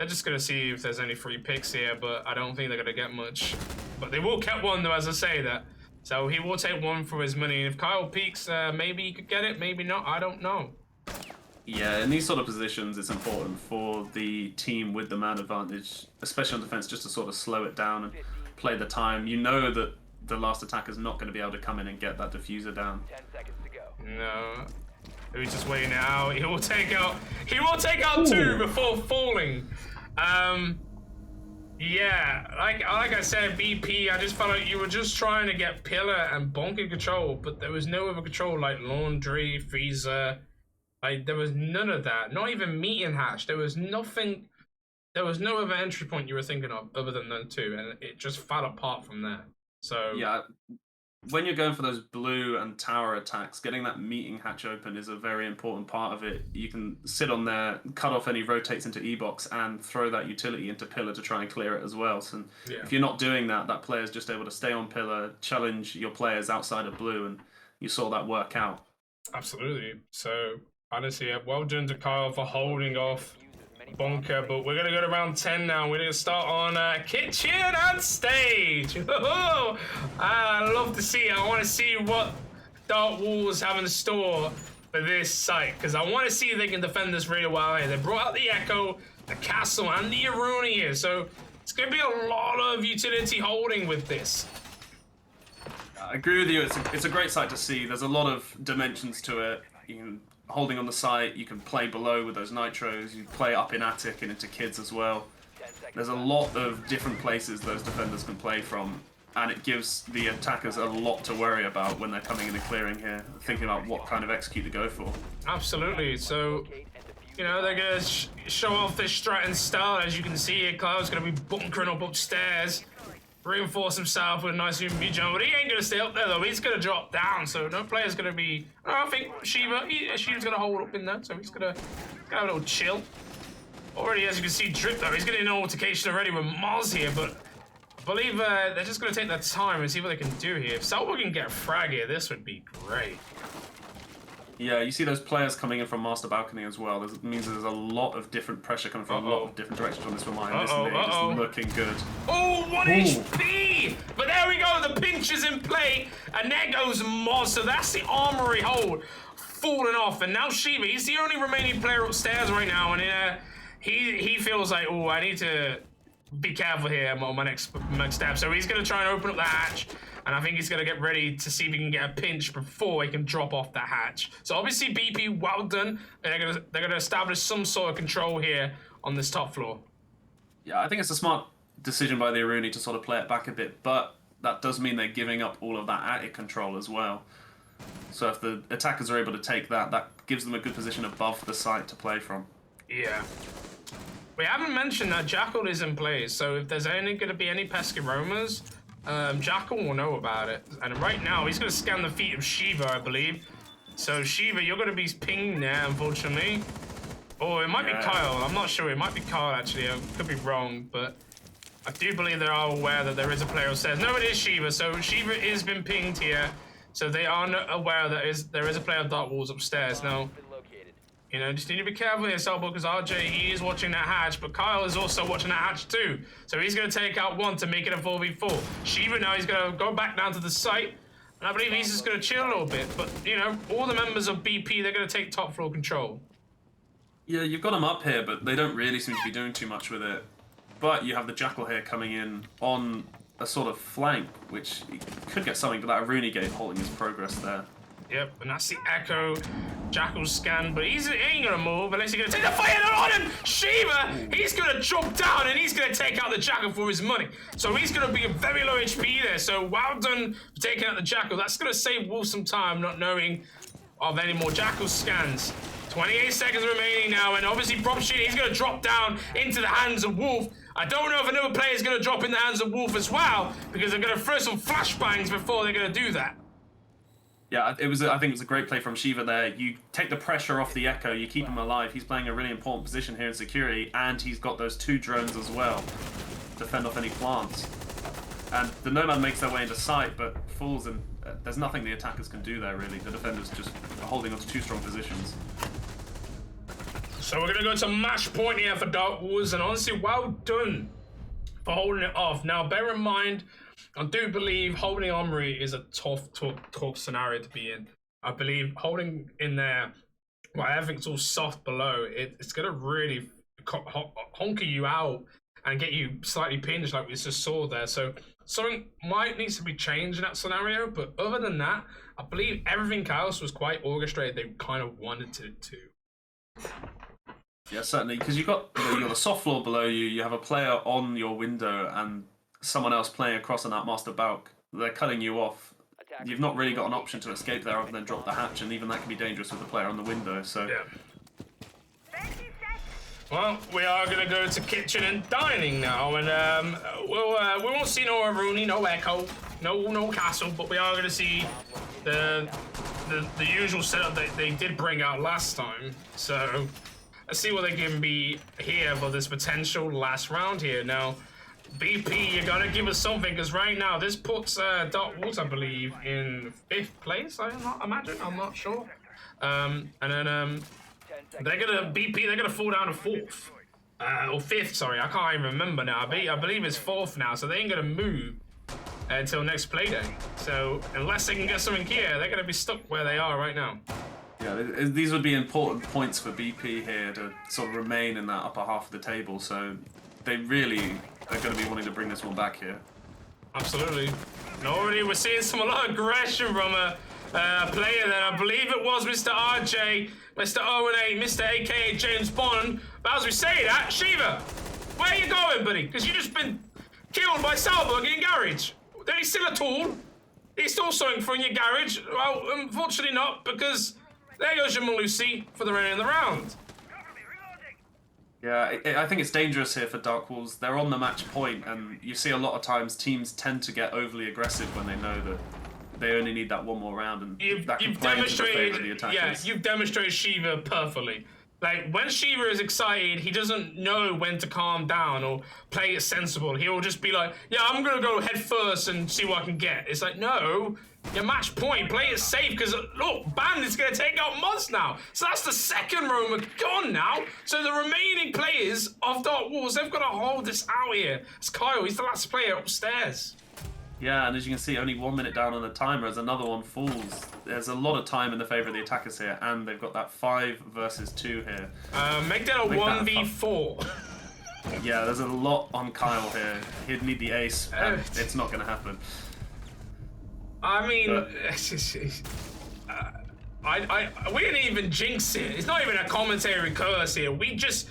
just going to see if there's any free picks here. But I don't think they're going to get much. But they will get one, though, as I say that. So he will take one for his money. If Kyle peaks, maybe he could get it. Maybe not. I don't know. Yeah, in these sort of positions, it's important for the team with the man advantage, especially on defense, just to sort of slow it down and play the time. You know that the last attacker is not going to be able to come in and get that diffuser down. 10 seconds to go. No, he's just waiting out. He will take out 2 before falling. Yeah, like I said, BP, I just felt like you were just trying to get pillar and bunker control, but there was no other control like laundry, freezer. Like, there was none of that. Not even meeting hatch. There was nothing. There was no other entry point you were thinking of other than them 2, and it just fell apart from there. So yeah, when you're going for those blue and tower attacks, getting that meeting hatch open is a very important part of it. You can sit on there, cut off any rotates into E-box, and throw that utility into pillar to try and clear it as well. So if you're not doing that, that player's just able to stay on pillar, challenge your players outside of blue, and you saw that work out. Absolutely. So honestly, well done to Kyle for holding off bunker, but we're gonna go to round 10 now. We're gonna start on kitchen and stage. I love to see it. I want to see what Dark Wars have in store for this site, because I want to see if they can defend this really well here. They brought out the Echo, the Castle, and the Aruna here, so it's gonna be a lot of utility holding with this. I agree with you. It's a great sight to see. There's a lot of dimensions to it. You can holding on the site, you can play below with those nitros, you can play up in attic and into kids as well. There's a lot of different places those defenders can play from, and it gives the attackers a lot to worry about when they're coming in and clearing here, thinking about what kind of execute to go for. Absolutely. So, you know, they're going to show off this strat and style. As you can see here, Kyle's going to be bunkering up upstairs, reinforce himself with a nice UMP jump, but he ain't going to stay up there, though. He's going to drop down, so no player's going to be... I think Shiva's going to hold up in there, so he's going to have a little chill. Already, as you can see, Drip, though, he's getting an altercation already with Moz here, but I believe they're just going to take their time and see what they can do here. If Salvo can get a frag here, this would be great. Yeah, you see those players coming in from Master Balcony as well. It means there's a lot of different pressure coming from a lot of different directions on this one. This nade is looking good. Oh, 1 HP! But there we go, the pinch is in play, and there goes Moz, so that's the armory hold falling off, and now Shiva, he's the only remaining player upstairs right now, and he feels like, oh, I need to be careful here on my next step. So he's going to try and open up the hatch, and I think he's going to get ready to see if he can get a pinch before he can drop off that hatch. So obviously BP, well done. They're going to establish some sort of control here on this top floor. Yeah, I think it's a smart decision by the Aruni to sort of play it back a bit, but that does mean they're giving up all of that attic control as well. So if the attackers are able to take that, that gives them a good position above the site to play from. Yeah. We haven't mentioned that Jackal is in place, so if there's going to be any pesky roamers, Jackal will know about it. And right now, he's going to scan the feet of Shiva, I believe. So Shiva, you're going to be pinged there, unfortunately. Or it might be Kyle. I'm not sure. It might be Kyle, actually. I could be wrong, but I do believe they are aware that there is a player upstairs. No, it is Shiva. So Shiva has been pinged here. So they are aware that there is a player of Dark Walls upstairs. Now, you know, just need to be careful here, Salvo, because RJ, he is watching that hatch, but Kyle is also watching that hatch too. So he's going to take out one to make it a 4v4. Shiva now, he's going to go back down to the site, and I believe he's just going to chill a little bit. But, you know, all the members of BP, they're going to take top floor control. Yeah, you've got them up here, but they don't really seem to be doing too much with it. But you have the Jackal here coming in on a sort of flank, which could get something, but that Aruni gate holding his progress there. Yep, and that's the Echo Jackal scan, but he ain't gonna move unless he's gonna take the fire on him! Shiva, he's gonna jump down and he's gonna take out the Jackal for his money. So he's gonna be a very low HP there, so well done for taking out the Jackal. That's gonna save Wolf some time, not knowing of any more Jackal scans. 28 seconds remaining now, and obviously Prop Sheet, he's gonna drop down into the hands of Wolf. I don't know if another player is gonna drop in the hands of Wolf as well, because they're gonna throw some flashbangs before they're gonna do that. Yeah, I think it was a great play from Shiva there. You take the pressure off the Echo, you keep him alive. He's playing a really important position here in security, and he's got those 2 drones as well to fend off any plants. And the Nomad makes their way into sight, but falls, and there's nothing the attackers can do there, really. The defenders just holding on to 2 strong positions. So we're going to go to match point here for Dark Wars, and honestly, well done for holding it off. Now, bear in mind, I do believe holding Armory is a tough scenario to be in. I believe holding in there, well, everything's all soft below, it's going to really honker you out and get you slightly pinched like we just saw there. So something might need to be changed in that scenario, but other than that, I believe everything else was quite orchestrated. They kind of wanted it to. Yeah, certainly, because you've got the soft floor below you, you have a player on your window, and someone else playing across on that master balk. They're cutting you off. You've not really got an option to escape there other than drop the hatch, and even that can be dangerous with the player on the window. So yeah. Well, we are going to go to kitchen and dining now, and we won't see no Aruni, no Echo, no castle, but we are going to see the usual setup that they did bring out last time. So let's see what they can be here for this potential last round here. Now, BP, you gotta give us something, because right now this puts Dark Wolves, I believe, in 5th place. I'm not sure. And then they're gonna fall down to 4th or 5th. Sorry, I can't even remember now. I believe it's 4th now, so they ain't gonna move until next playday. So unless they can get something here, they're gonna be stuck where they are right now. Yeah, these would be important points for BP here to sort of remain in that upper half of the table. So they really are going to be wanting to bring this one back here. Absolutely. And already we're seeing a lot of aggression from a player there. I believe it was Mr. RJ, Mr. O&A, Mr. AKA James Bond. But as we say that, Shiva, where are you going, buddy? Because you just been killed by Salberg in Garage. He's still a tool. He's still something for in your garage. Well, unfortunately not, because there goes your Malusi for the remaining of the round. Yeah, I think it's dangerous here for Dark Wolves. They're on the match point, and you see a lot of times teams tend to get overly aggressive when they know that they only need that one more round, and that can play into the favour of the attackers. Yeah, you've demonstrated Shiva perfectly. Like, when Shiva is excited, he doesn't know when to calm down or play it sensible. He'll just be like, yeah, I'm going to go head first and see what I can get. It's like, no, your match point, play it safe, because, look, Band is going to take out Moz now. So that's the second roamer gone now. So the remaining players of Dark Wolves, they've got to hold this out here. It's Kyle, he's the last player upstairs. Yeah, and as you can see, only 1 minute down on the timer as another one falls. There's a lot of time in the favour of the attackers here, and they've got that 5 versus 2 here. Make that a 1v4. Yeah, there's a lot on Kyle here. He'd need the ace, and it's not going to happen. I mean, we didn't even jinx it. It's not even a commentary curse here. We just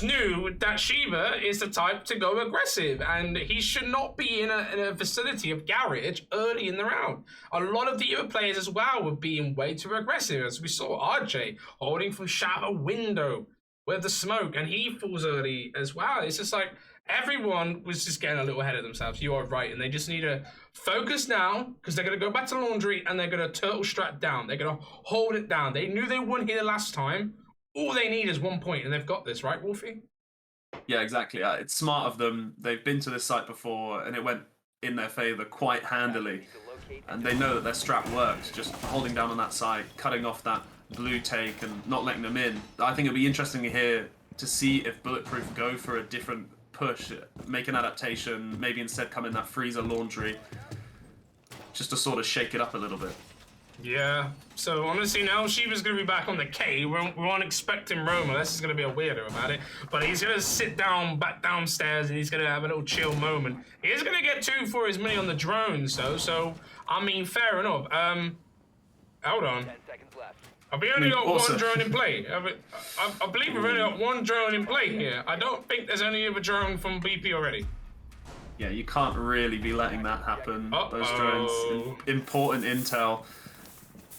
knew that Shiva is the type to go aggressive, and he should not be in a vicinity of garage early in the round. A lot of the other players as well were being way too aggressive, as we saw RJ holding from shower window with the smoke, and he falls early as well. It's just like everyone was just getting a little ahead of themselves. You are right, and they just need to focus now, because they're going to go back to laundry and they're going to turtle strap down. They're going to hold it down. They knew they won here last time. All they need is 1 point, and they've got this, right, Wolfie? Yeah, exactly. It's smart of them. They've been to this site before, and it went in their favour quite handily. And they know that their strap worked, just holding down on that side, cutting off that blue take and not letting them in. I think it'll be interesting here to see if Bulletproof go for a different push, make an adaptation, maybe instead come in that freezer laundry, just to sort of shake it up a little bit. Yeah, so honestly now Shiva's going to be back on the K. We weren't expecting Roma. This is going to be a weirdo about it. But he's going to sit down back downstairs and he's going to have a little chill moment. He is going to get 2 for his money on the drones though, so I mean fair enough. Hold on. 10 seconds left. Have we only got one drone in play? I believe we've only got 1 drone in play here. I don't think there's any other drone from BP already. Yeah, you can't really be letting that happen. Those drones, important intel,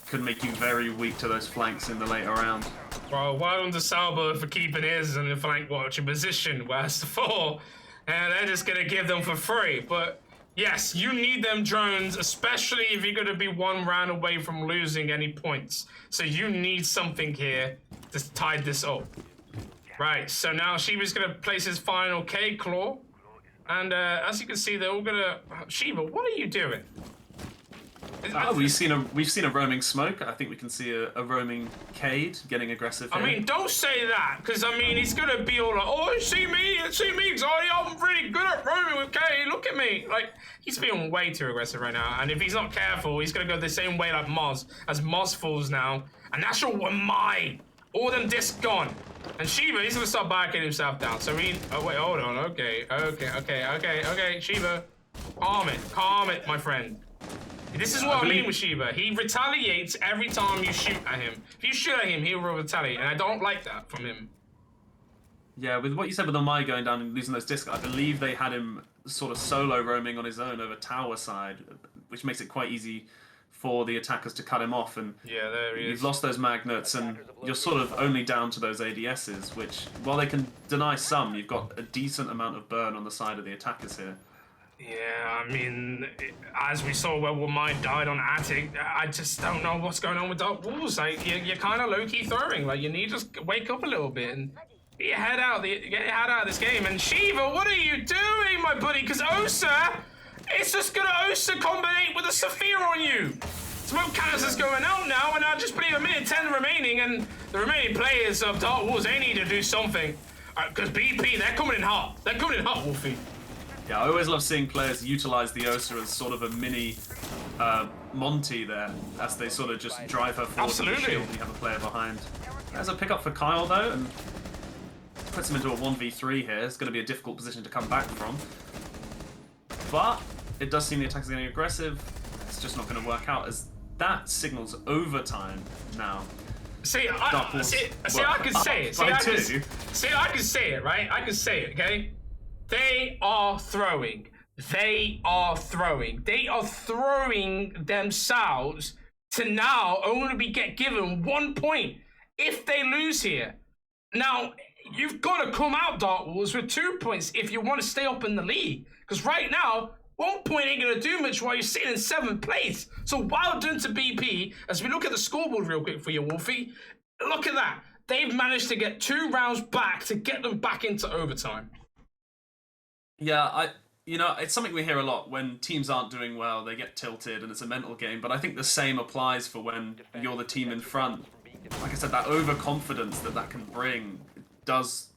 could make you very weak to those flanks in the later round. Well, well done to Salbo for keeping his in the flank watching position, whereas the 4, and they're just going to give them for free. But yes, you need them drones, especially if you're going to be 1 round away from losing any points. So you need something here to tie this up. Right, so now Shiva's going to place his final K claw. And as you can see, they're all going to... Shiva, what are you doing? We've seen a roaming smoke. I think we can see a roaming Cade getting aggressive here. I mean, don't say that, because I mean, he's gonna be all like, oh, see me, Xnyl, I'm really good at roaming with Cade, look at me. Like, he's being way too aggressive right now, and if he's not careful, he's gonna go the same way like Moz, as Moz falls now, and that's all mine. All them discs gone. And Shiva, he's gonna start backing himself down. So oh wait, hold on, okay, Shiva, calm it, my friend. This is what I mean with Shiva. He retaliates every time you shoot at him. If you shoot at him, he will retaliate, and I don't like that from him. Yeah, with what you said with Amai going down and losing those discs, I believe they had him sort of solo roaming on his own over tower side, which makes it quite easy for the attackers to cut him off. And yeah, there he is. You've lost those magnets, and you're sort of only down to those ADSs, which, while they can deny some, you've got a decent amount of burn on the side of the attackers here. Yeah, I mean, as we saw where Mine died on Attic, I just don't know what's going on with Dark Wolves. Like, you're kind of low-key throwing. Like, you need to just wake up a little bit and get your head out of this game. And Shiva, what are you doing, my buddy? Because Osa, it's just going to Osa combinate with a Saphir on you. Smoke canisters going out now, and I just believe a minute 10 remaining, and the remaining players of Dark Wolves, they need to do something. Because BP, they're coming in hot. They're coming in hot, Wolfie. Yeah, I always love seeing players utilize the Osa as sort of a mini Monty there, as they sort of just drive her forward with the shield and you have a player behind. There's a pickup for Kyle though, and puts him into a 1v3 here. It's going to be a difficult position to come back from. But it does seem the attacker's getting aggressive. It's just not going to work out, as that signals overtime now. See, I can say it. I can say it, right? I can say it, okay? They are throwing. they are throwing. They are throwing themselves to now only get given 1 point if they lose here. Now, you've got to come out, Dark Wolves, with 2 points if you want to stay up in the league. Because right now, 1 point ain't going to do much while you're sitting in 7th place. So well done to BP. As we look at the scoreboard real quick for you, Wolfie, look at that. They've managed to get 2 rounds back to get them back into overtime. Yeah, it's something we hear a lot. When teams aren't doing well, they get tilted and it's a mental game. But I think the same applies for when you're the team in front. Like I said, that overconfidence that can bring is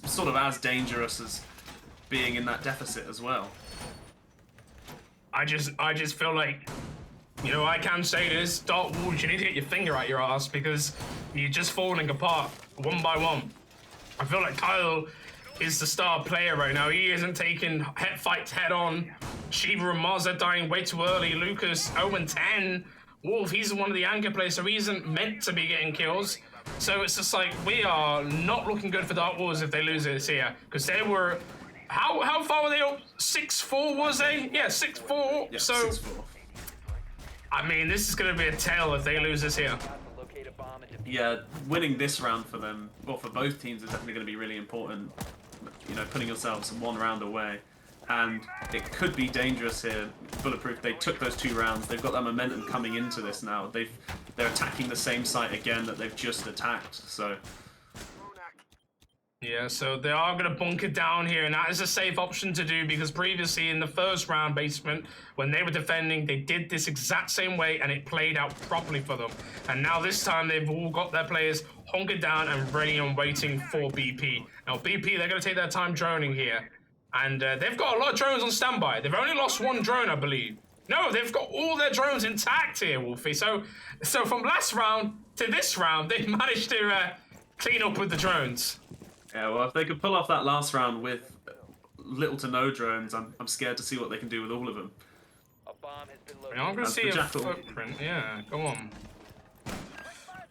sort of as dangerous as being in that deficit as well. I just feel like, I can say this, Dark Wolves, you need to get your finger out your ass because you're just falling apart one by one. I feel like Kyle is the star player right now. He isn't taking fights head on. Shiva and Mars are dying way too early. Lucas 0-10. Wolf, he's one of the anchor players, so he isn't meant to be getting kills. So it's just like, we are not looking good for Dark Wolves if they lose this here. Because they were, how far were they up? 6-4 was they? Yeah, 6-4. Yeah, so, 6-4. I mean, this is going to be a tale if they lose this here. Yeah, winning this round for them, well, for both teams, is definitely going to be really important. Putting yourselves 1 round away. And it could be dangerous here. Bulletproof, they took those 2 rounds. They've got that momentum coming into this now. They're attacking the same site again that they've just attacked. So yeah, so they are going to bunker down here, and that is a safe option to do because previously in the first round, Basement, when they were defending, they did this exact same way and it played out properly for them. And now this time they've all got their players hunkered down and ready and waiting for BP. Now BP, they're going to take their time droning here. And they've got a lot of drones on standby. They've only lost 1 drone, I believe. No, they've got all their drones intact here, Wolfie. So from last round to this round, they've managed to clean up with the drones. yeah, well, if they could pull off that last round with little to no drones, I'm scared to see what they can do with all of them. I'm going to see a footprint. Yeah, go on.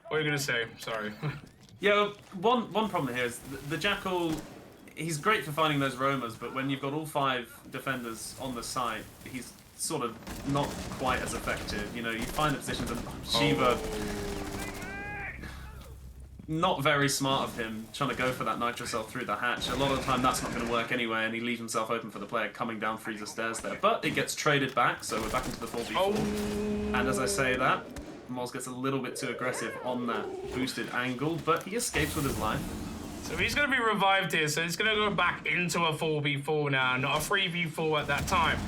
What are you going to say? Sorry. Yeah, one problem here is the Jackal. He's great for finding those roamers, but when you've got all 5 defenders on the site, he's sort of not quite as effective. You find the positions and Shiva, not very smart of him, trying to go for that nitro cell through the hatch. A lot of the time that's not going to work anyway, and he leaves himself open for the player coming down freezer stairs there. But it gets traded back, so we're back into the 4v4. And as I say that, Moz gets a little bit too aggressive on that boosted angle, but he escapes with his life. So he's going to be revived here, so he's going to go back into a 4v4 now, not a 3v4 at that time.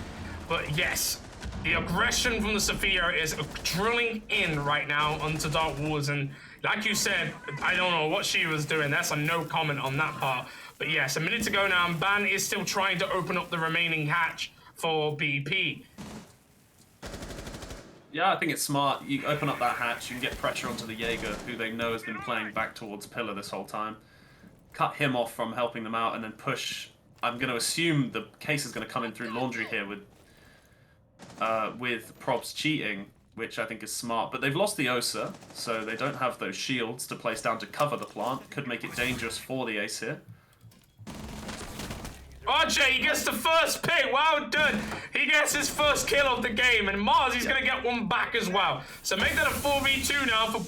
But yes, the aggression from the Sophia is drilling in right now onto Dark Wolves, and like you said, I don't know what she was doing. That's a no comment on that part. But yes, a minute to go now, and Ban is still trying to open up the remaining hatch for BP. Yeah, I think it's smart. You open up that hatch, you can get pressure onto the Jaeger, who they know has been playing back towards Pillar this whole time. Cut him off from helping them out, and then push. I'm going to assume the case is going to come in through Laundry here with Probs cheating, which I think is smart. But they've lost the Osa, so they don't have those shields to place down to cover the plant. Could make it dangerous for the Ace here. RJ, he gets the first pick. Well done. He gets his first kill of the game, and Mars, he's going to get one back as well. So make that a 4v2 now for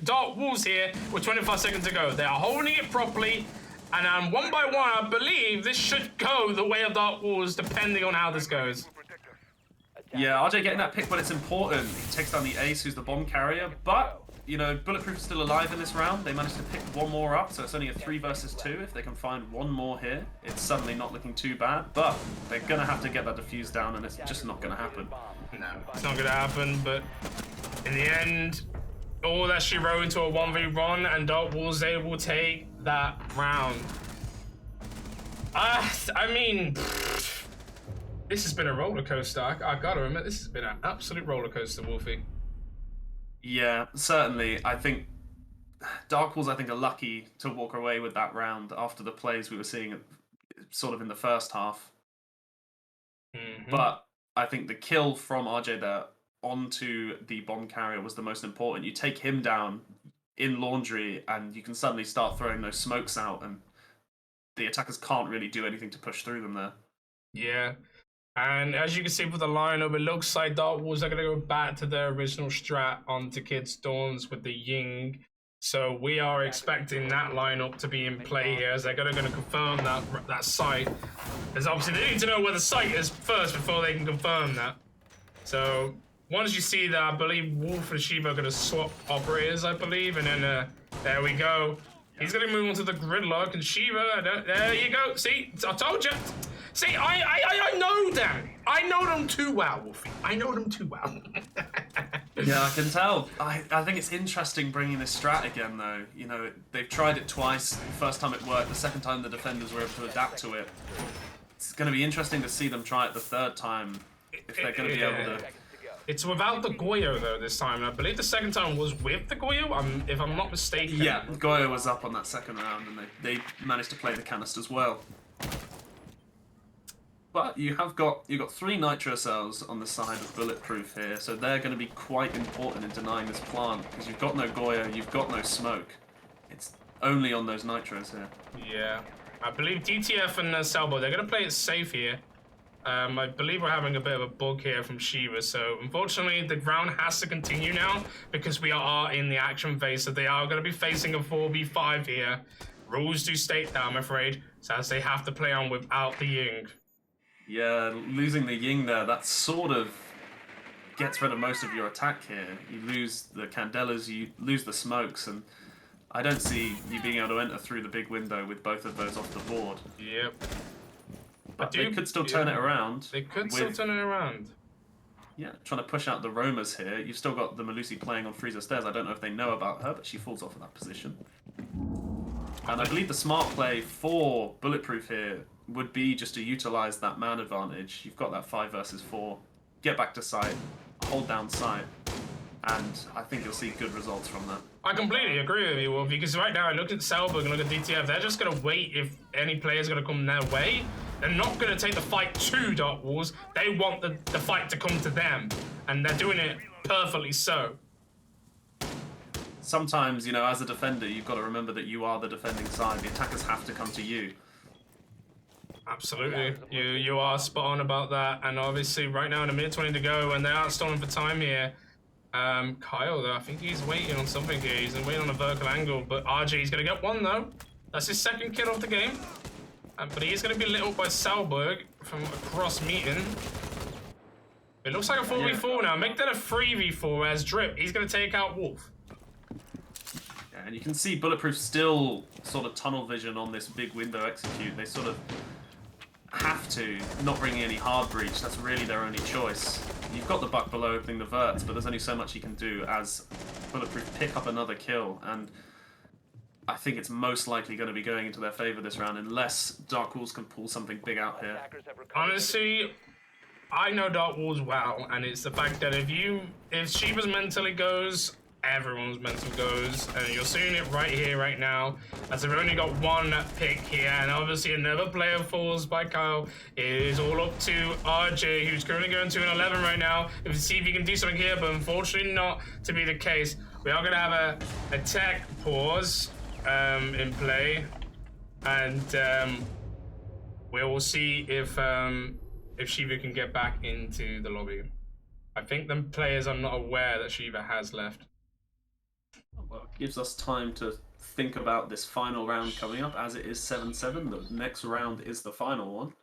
Dark Wolves here with 25 seconds to go. They are holding it properly, and one by one, I believe this should go the way of Dark Wolves, depending on how this goes. Yeah, RJ getting that pick when it's important. He takes down the Ace, who's the bomb carrier, but Bulletproof is still alive in this round. They managed to pick 1 more up, so it's only a 3 versus 2. If they can find 1 more here, it's suddenly not looking too bad, but they're going to have to get that defuse down, and it's just not going to happen. No, it's not going to happen, but in the end, all that she wrote into a 1v1, and Dark Wolves able to take that round. I mean, this has been a roller coaster. I got to admit, this has been an absolute roller coaster, Wolfie. Yeah, certainly. I think Dark Wolves, are lucky to walk away with that round after the plays we were seeing sort of in the first half. Mm-hmm. But I think the kill from RJ there onto the bomb carrier was the most important. You take him down in Laundry, and you can suddenly start throwing those smokes out, and the attackers can't really do anything to push through them there. Yeah. And as you can see with the lineup, it looks like Dark Wolves are going to go back to their original strat onto Kid Storms with the Ying. So we are expecting that lineup to be in play here, as they're going to confirm that site. Because obviously they need to know where the site is first before they can confirm that. So once you see that, I believe Wolf and Shiva are going to swap operators, I believe. And then there we go. He's going to move on to the Gridlock, and Shiva, there you go. See, I told you. See, I know them. I know them too well, Wolfie. I know them too well. Yeah, I can tell. I think it's interesting bringing this strat again, though. You know, they've tried it twice. The first time it worked. The second time the defenders were able to adapt to it. It's going to be interesting to see them try it the third time, if they're going to be able to... It's without the Goyo, though, this time. I believe the second time was with the Goyo, if I'm not mistaken. Yeah, Goyo was up on that second round, and they managed to play the canisters well. But you've got 3 nitro cells on the side of Bulletproof here, so they're going to be quite important in denying this plant, because you've got no Goyo, you've got no smoke. It's only on those nitros here. Yeah. I believe DTF and Salbo, they're going to play it safe here. I believe we're having a bit of a bug here from Shiva, so unfortunately the round has to continue now because we are in the action phase, so they are going to be facing a 4v5 here. Rules do state that, I'm afraid, so as they have to play on without the Ying. Yeah, losing the Ying there, that sort of gets rid of most of your attack here. You lose the Candelas, you lose the smokes, and I don't see you being able to enter through the big window with both of those off the board. Yep. But they could still turn it around. They could still turn it around. Yeah, trying to push out the roamers here. You've still got the Melusi playing on Freezer Stairs. I don't know if they know about her, but she falls off of that position. And I believe the smart play for Bulletproof here would be just to utilize that man advantage. You've got that 5 versus 4. Get back to site, hold down site, and I think you'll see good results from that. I completely agree with you, Wolf, because right now I look at Selberg and look at DTF, they're just going to wait if any player's going to come their way. They're not going to take the fight to Dark Wolves. They want the fight to come to them, and they're doing it perfectly so. Sometimes, you know, as a defender, you've got to remember that you are the defending side. The attackers have to come to you. Absolutely. You are spot on about that, and obviously right now in a minute 20 to go, and they are stalling for time here. Kyle, though, I think he's waiting on something here. He's waiting on a vertical angle, but RG's going to get one, though. That's his second kill of the game. But he is going to be lit up by Salberg from across meeting. It looks like a 4v4 now. Make that a 3v4 as Drip. He's going to take out Wolf. Yeah, and you can see Bulletproof still sort of tunnel vision on this big window execute. They sort of have to not bring any hard breach. That's really their only choice. You've got the buck below opening the verts, but there's only so much you can do as Bulletproof pick up another kill, and I think it's most likely going to be going into their favor this round unless Dark Wolves can pull something big out here. Honestly, I know Dark Wolves well, and it's the fact that if Shiva's mentally goes, everyone's mental goes, and you're seeing it right here, right now, as they've only got one pick here, and obviously another player falls by Kyle. It is all up to RJ, who's currently going to an 11 right now, if see if he can do something here, but unfortunately not to be the case. We are going to have a tech pause in play, and we will see if Shiva can get back into the lobby. I think the players are not aware that Shiva has left. Well, it gives us time to think about this final round coming up, as it is 7-7. The next round is the final one.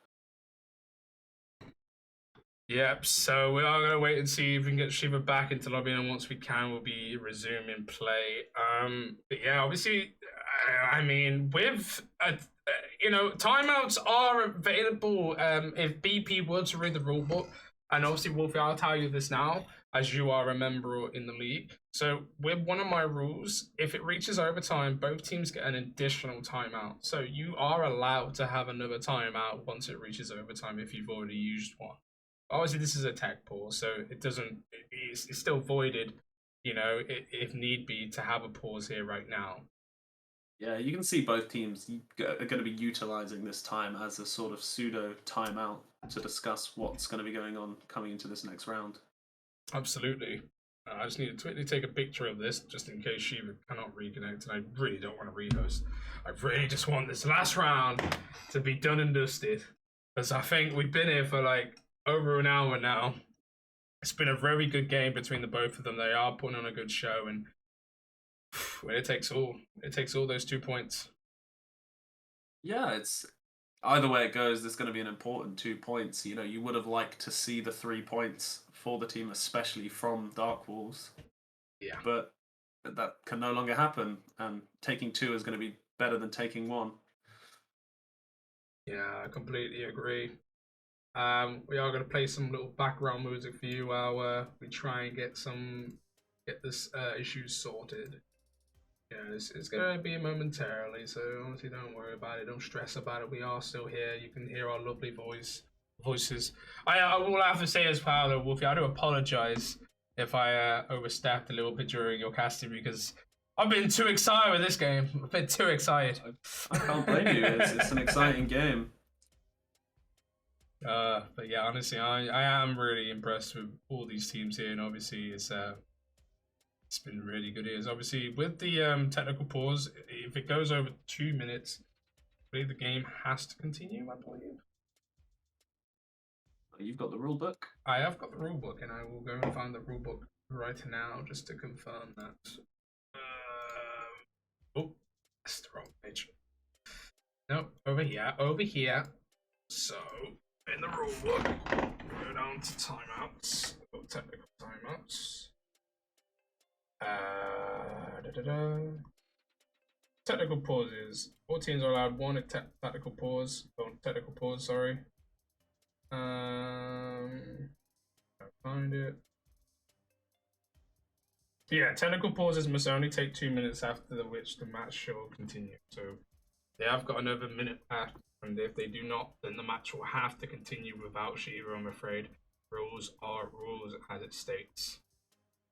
Yep, so we are going to wait and see if we can get Shiva back into lobby, and once we can, we'll be resuming play. But yeah, obviously, I mean, with, you know, timeouts are available if BP were to read the rulebook. And obviously, Wolfie, I'll tell you this now, as you are a member in the league. So with one of my rules, if it reaches overtime, both teams get an additional timeout. So you are allowed to have another timeout once it reaches overtime if you've already used one. Obviously, this is a tech pause, so it's still voided, you know, if need be, to have a pause here right now. Yeah, you can see both teams are going to be utilizing this time as a sort of pseudo timeout to discuss what's going to be going on coming into this next round. Absolutely. I just need to quickly take a picture of this just in case Shiva cannot reconnect, and I really don't want to rehost. I really just want this last round to be done and dusted. Because I think we've been here for like over an hour now. It's been a very good game between the both of them. They are putting on a good show, and it takes all those 2 points. Yeah, it's either way it goes, there's going to be an important 2 points. You know, you would have liked to see the 3 points for the team, especially from Dark Wolves. Yeah. But that can no longer happen, and taking 2 is going to be better than taking 1. Yeah, I completely agree. We are going to play some little background music for you while we try and get this issue sorted. Yeah, it's going to be momentarily, so honestly, don't worry about it. Don't stress about it. We are still here. You can hear our lovely voices. I will have to say as well, though, Wolfie, I do apologize if I overstepped a little bit during your casting, because I've been too excited with this game. I've been too excited. I can't blame you. It's an exciting game. But yeah, honestly, I am really impressed with all these teams here, and obviously it's been really good years. Obviously, with the technical pause, if it goes over 2 minutes, I believe the game has to continue, I believe. You've got the rule book? I have got the rule book, and I will go and find the rule book right now just to confirm that. Oh, that's the wrong page. No, over here. So, in the rule book, go down to timeouts, technical timeouts. Technical pauses. All teams are allowed one technical pause. Oh, technical pause, sorry. I'll find it. Yeah, technical pauses must only take 2 minutes, after which the match shall continue. So they have got another minute left, and if they do not, then the match will have to continue without Shiva, I'm afraid. Rules are rules, as it states.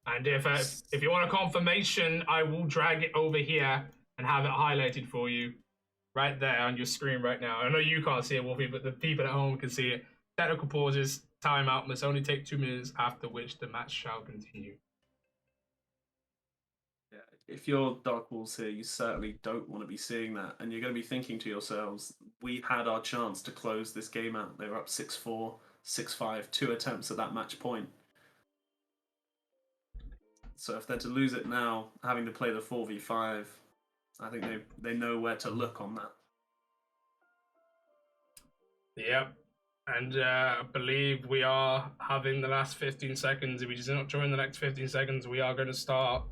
And if you want a confirmation, I will drag it over here and have it highlighted for you right there on your screen right now. I know you can't see it, Wolfie, but the people at home can see it. Technical pauses, timeout must only take 2 minutes, after which the match shall continue. Yeah, if you're Dark Wolves here, you certainly don't want to be seeing that. And you're going to be thinking to yourselves, we had our chance to close this game out. They were up 6-4, 6-5, 2 attempts at that match point. So if they're to lose it now, having to play the 4v5, I think they know where to look on that. Yep. And I believe we are having the last 15 seconds. If we do not join the next 15 seconds, we are going to start.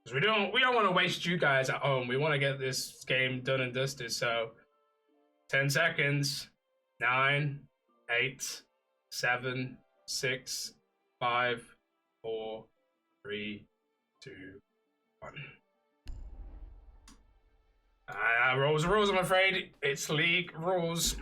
Because we don't want to waste you guys at home. We want to get this game done and dusted. So 10 seconds. 9, 8, 7, 6, 5, 4, 3, 2, 1. Rules, I'm afraid. It's league rules.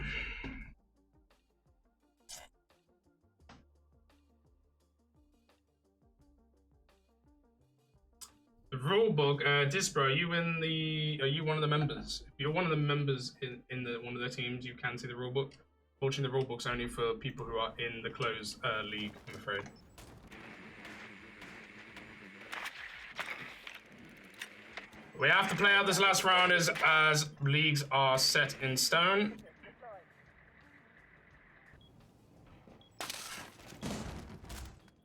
The rule book, Dispro, are you one of the members? If you're one of the members in one of the teams, you can see the rule book. Fortunately, the rule book's only for people who are in the closed league, I'm afraid. We have to play out this last round as leagues are set in stone.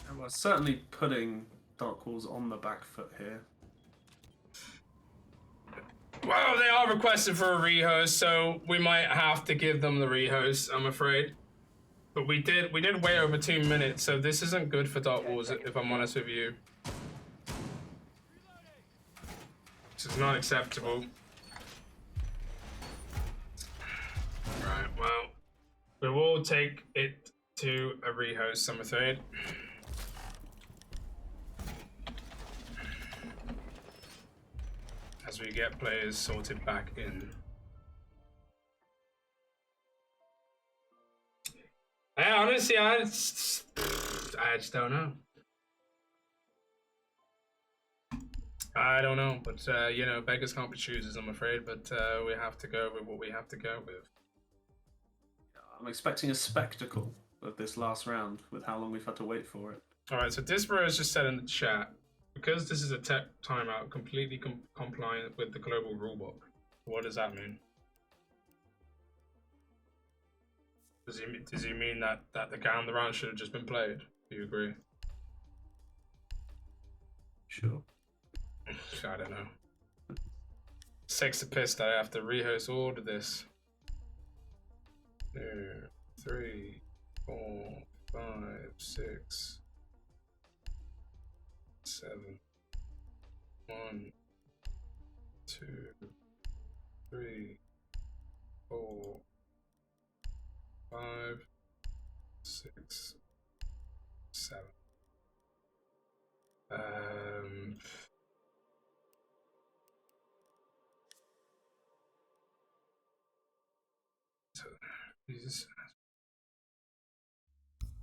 And we're certainly putting Dark Wolves on the back foot here. Well, they are requested for a rehost, so we might have to give them the rehost, I'm afraid. But we did wait over 2 minutes, so this isn't good for Dark Wolves, if I'm honest with you. This is not acceptable. Right, well, we will take it to a rehost, I'm afraid. As we get players sorted back in. Honestly, I just don't know. I don't know, but you know, beggars can't be choosers, I'm afraid. But we have to go with what we have to go with. I'm expecting a spectacle of this last round with how long we've had to wait for it. All right, so Dispro has just said in the chat, because this is a tech timeout, completely compliant with the global rulebook. What does that mean? Does he mean that the down the round should have just been played? Do you agree? Sure. I don't know. Takes a piss that I have to rehearse all of this. 2, 3, 4, 5, 6, 7. 1, 2, 3, 4, 5, 6, 7. So Jesus.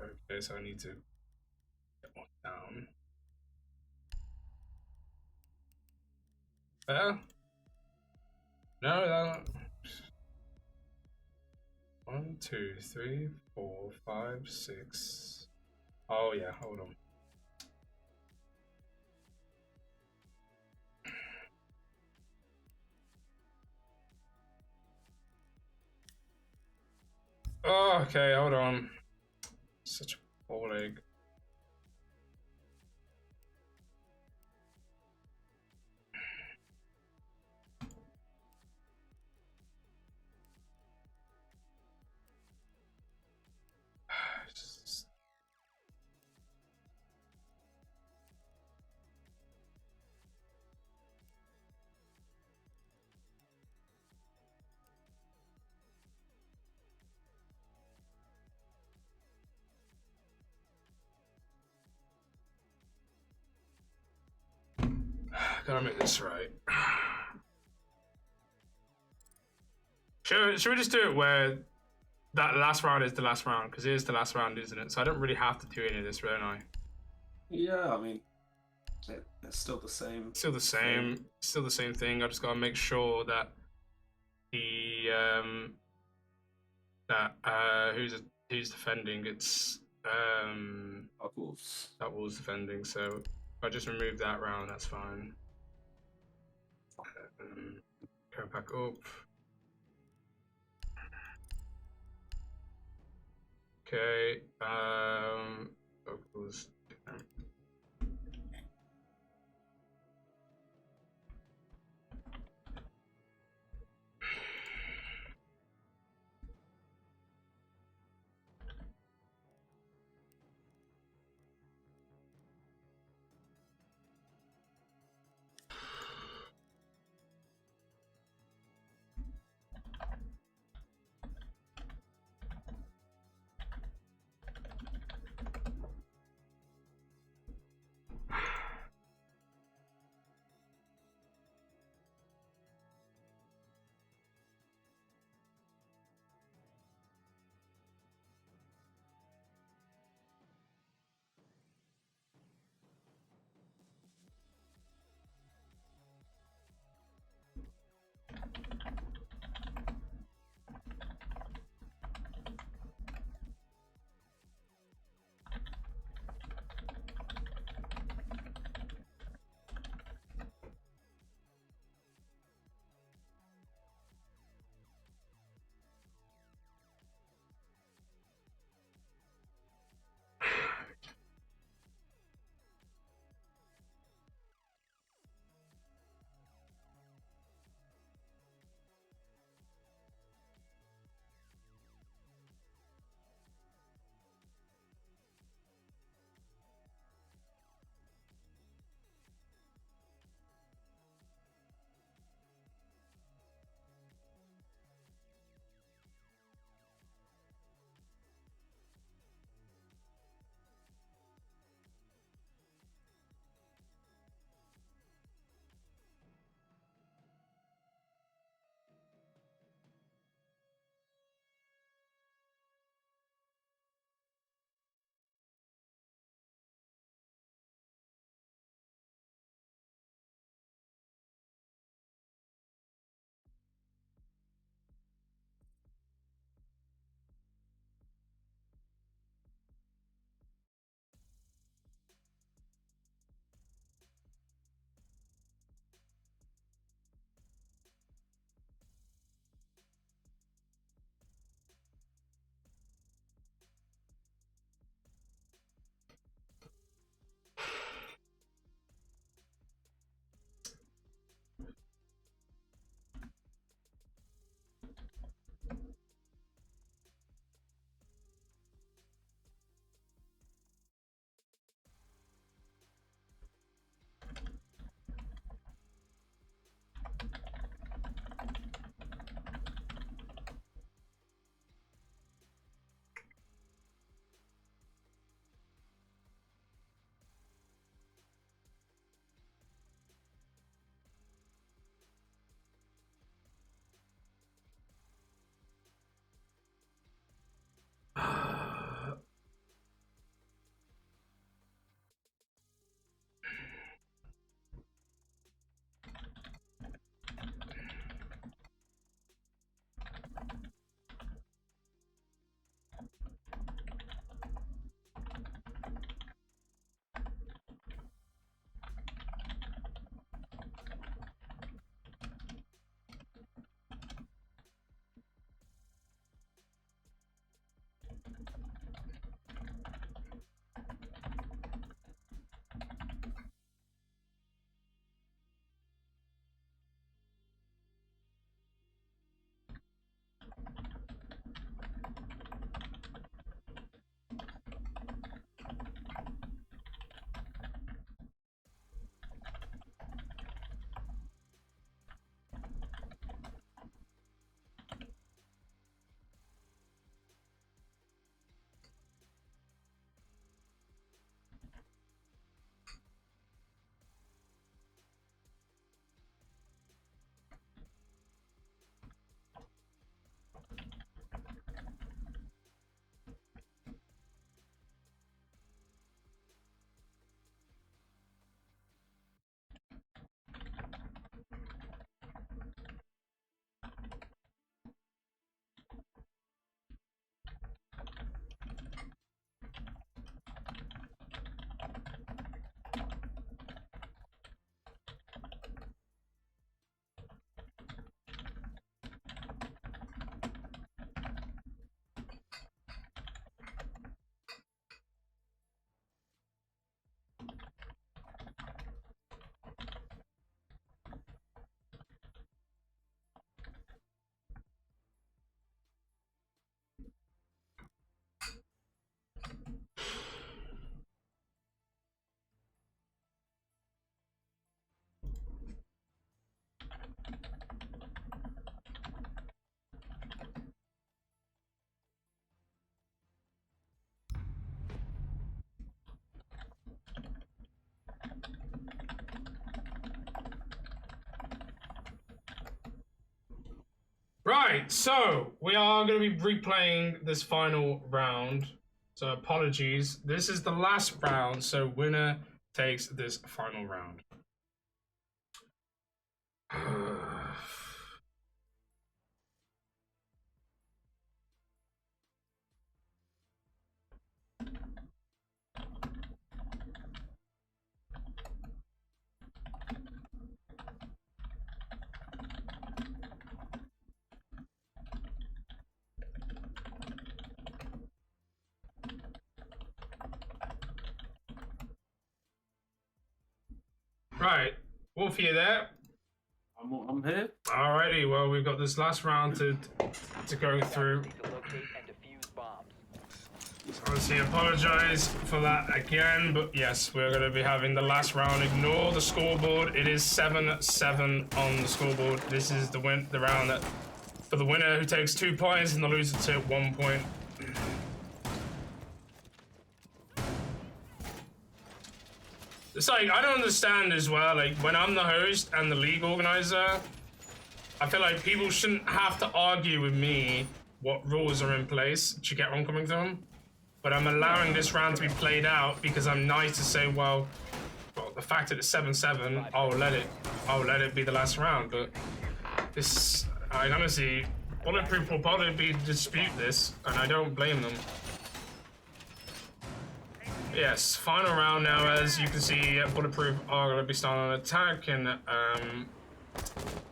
Okay, so I need to get one down. No, that. 1, 2, 3, 4, 5, 6. Oh yeah, hold on. Oh, okay, hold on. Such a ball egg. Gotta make this right. Should we just do it where that last round is the last round? Because it is the last round, isn't it? So I don't really have to do any of this, don't I? Yeah, I mean, it's still the same. Still the same. Thing. Still the same thing. I just gotta make sure that the who's defending? It's Dark Wolves. That Wolves defending. So if I just remove that round, that's fine. Go back up. Okay. Vocals. Right, so we are going to be replaying this final round. So apologies. This is the last round, so winner takes this final round. Right, Wolf, you there? I'm here. Alrighty, well, we've got this last round to go through. Obviously, apologize for that again, but yes, we're going to be having the last round. Ignore the scoreboard. It is 7-7 on the scoreboard. This is the round that for the winner who takes 2 points and the loser take 1 point. It's like, I don't understand as well, like, when I'm the host and the league organizer, I feel like people shouldn't have to argue with me what rules are in place. Do you get where I'm coming from? But I'm allowing this round to be played out because I'm nice to say, well, the fact that it's 7-7, I'll let it be the last round. But this, I honestly, Bulletproof will probably dispute this, and I don't blame them. Yes, final round now. As you can see, Bulletproof are going to be starting an attack, and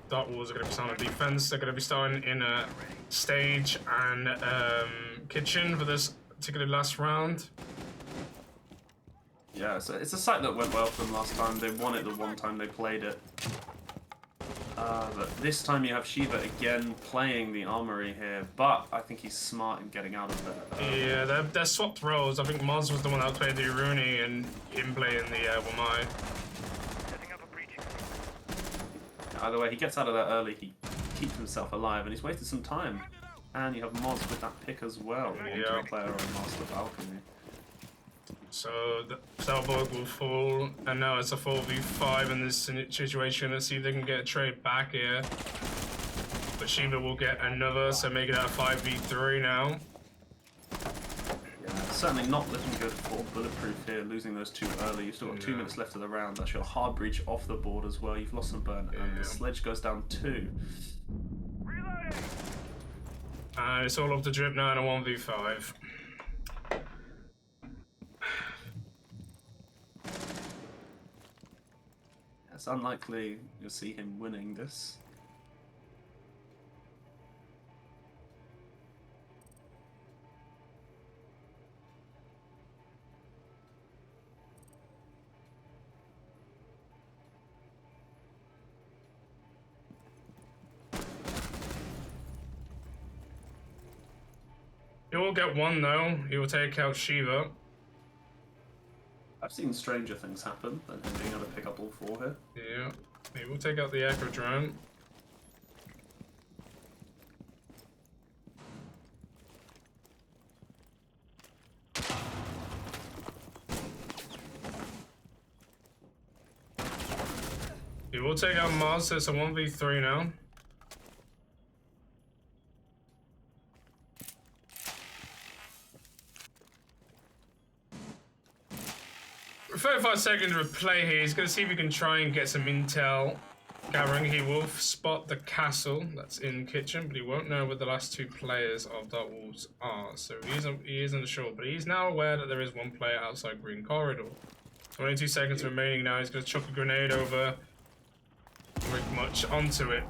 Dark Wolves are going to be starting a defense. They're going to be starting in a stage and kitchen for this particular last round. Yeah, so it's a site that went well for them last time. They won it the one time they played it. But this time you have Shiva again playing the armory here, but I think he's smart in getting out of there. Yeah, they're swapped roles. I think Moz was the one that played the Iruni and him playing the Wamai. Either way, he gets out of there early, he keeps himself alive, and he's wasted some time. And you have Moz with that pick as well. Yeah. Player on Master of Alchemy. So the Salborg will fall, and now it's a 4v5 in this situation. Let's see if they can get a trade back here. But Shiva will get another, so make it a 5v3 now. Yeah, certainly not looking good for Bulletproof here, losing those 2 early. You've still got 2 minutes left of the round. That's your hard breach off the board as well. You've lost some burn, and the sledge goes down 2. And it's all up to Drip now in a 1v5. It's unlikely you'll see him winning this. He will get 1 though. He will take out Shiva. I've seen stranger things happen than him being able to pick up all 4 here. Yeah, he will take out the Echo Drone. He will take out Mars, so it's a 1v3 now. 35 seconds of play here. He's going to see if he can try and get some intel gathering. He will spot the castle that's in kitchen, but he won't know where the last 2 players of Dark Wolves are. So he is unsure, but he's now aware that there is 1 player outside Green Corridor. 22 seconds remaining now. He's going to chuck a grenade over, pretty much onto it.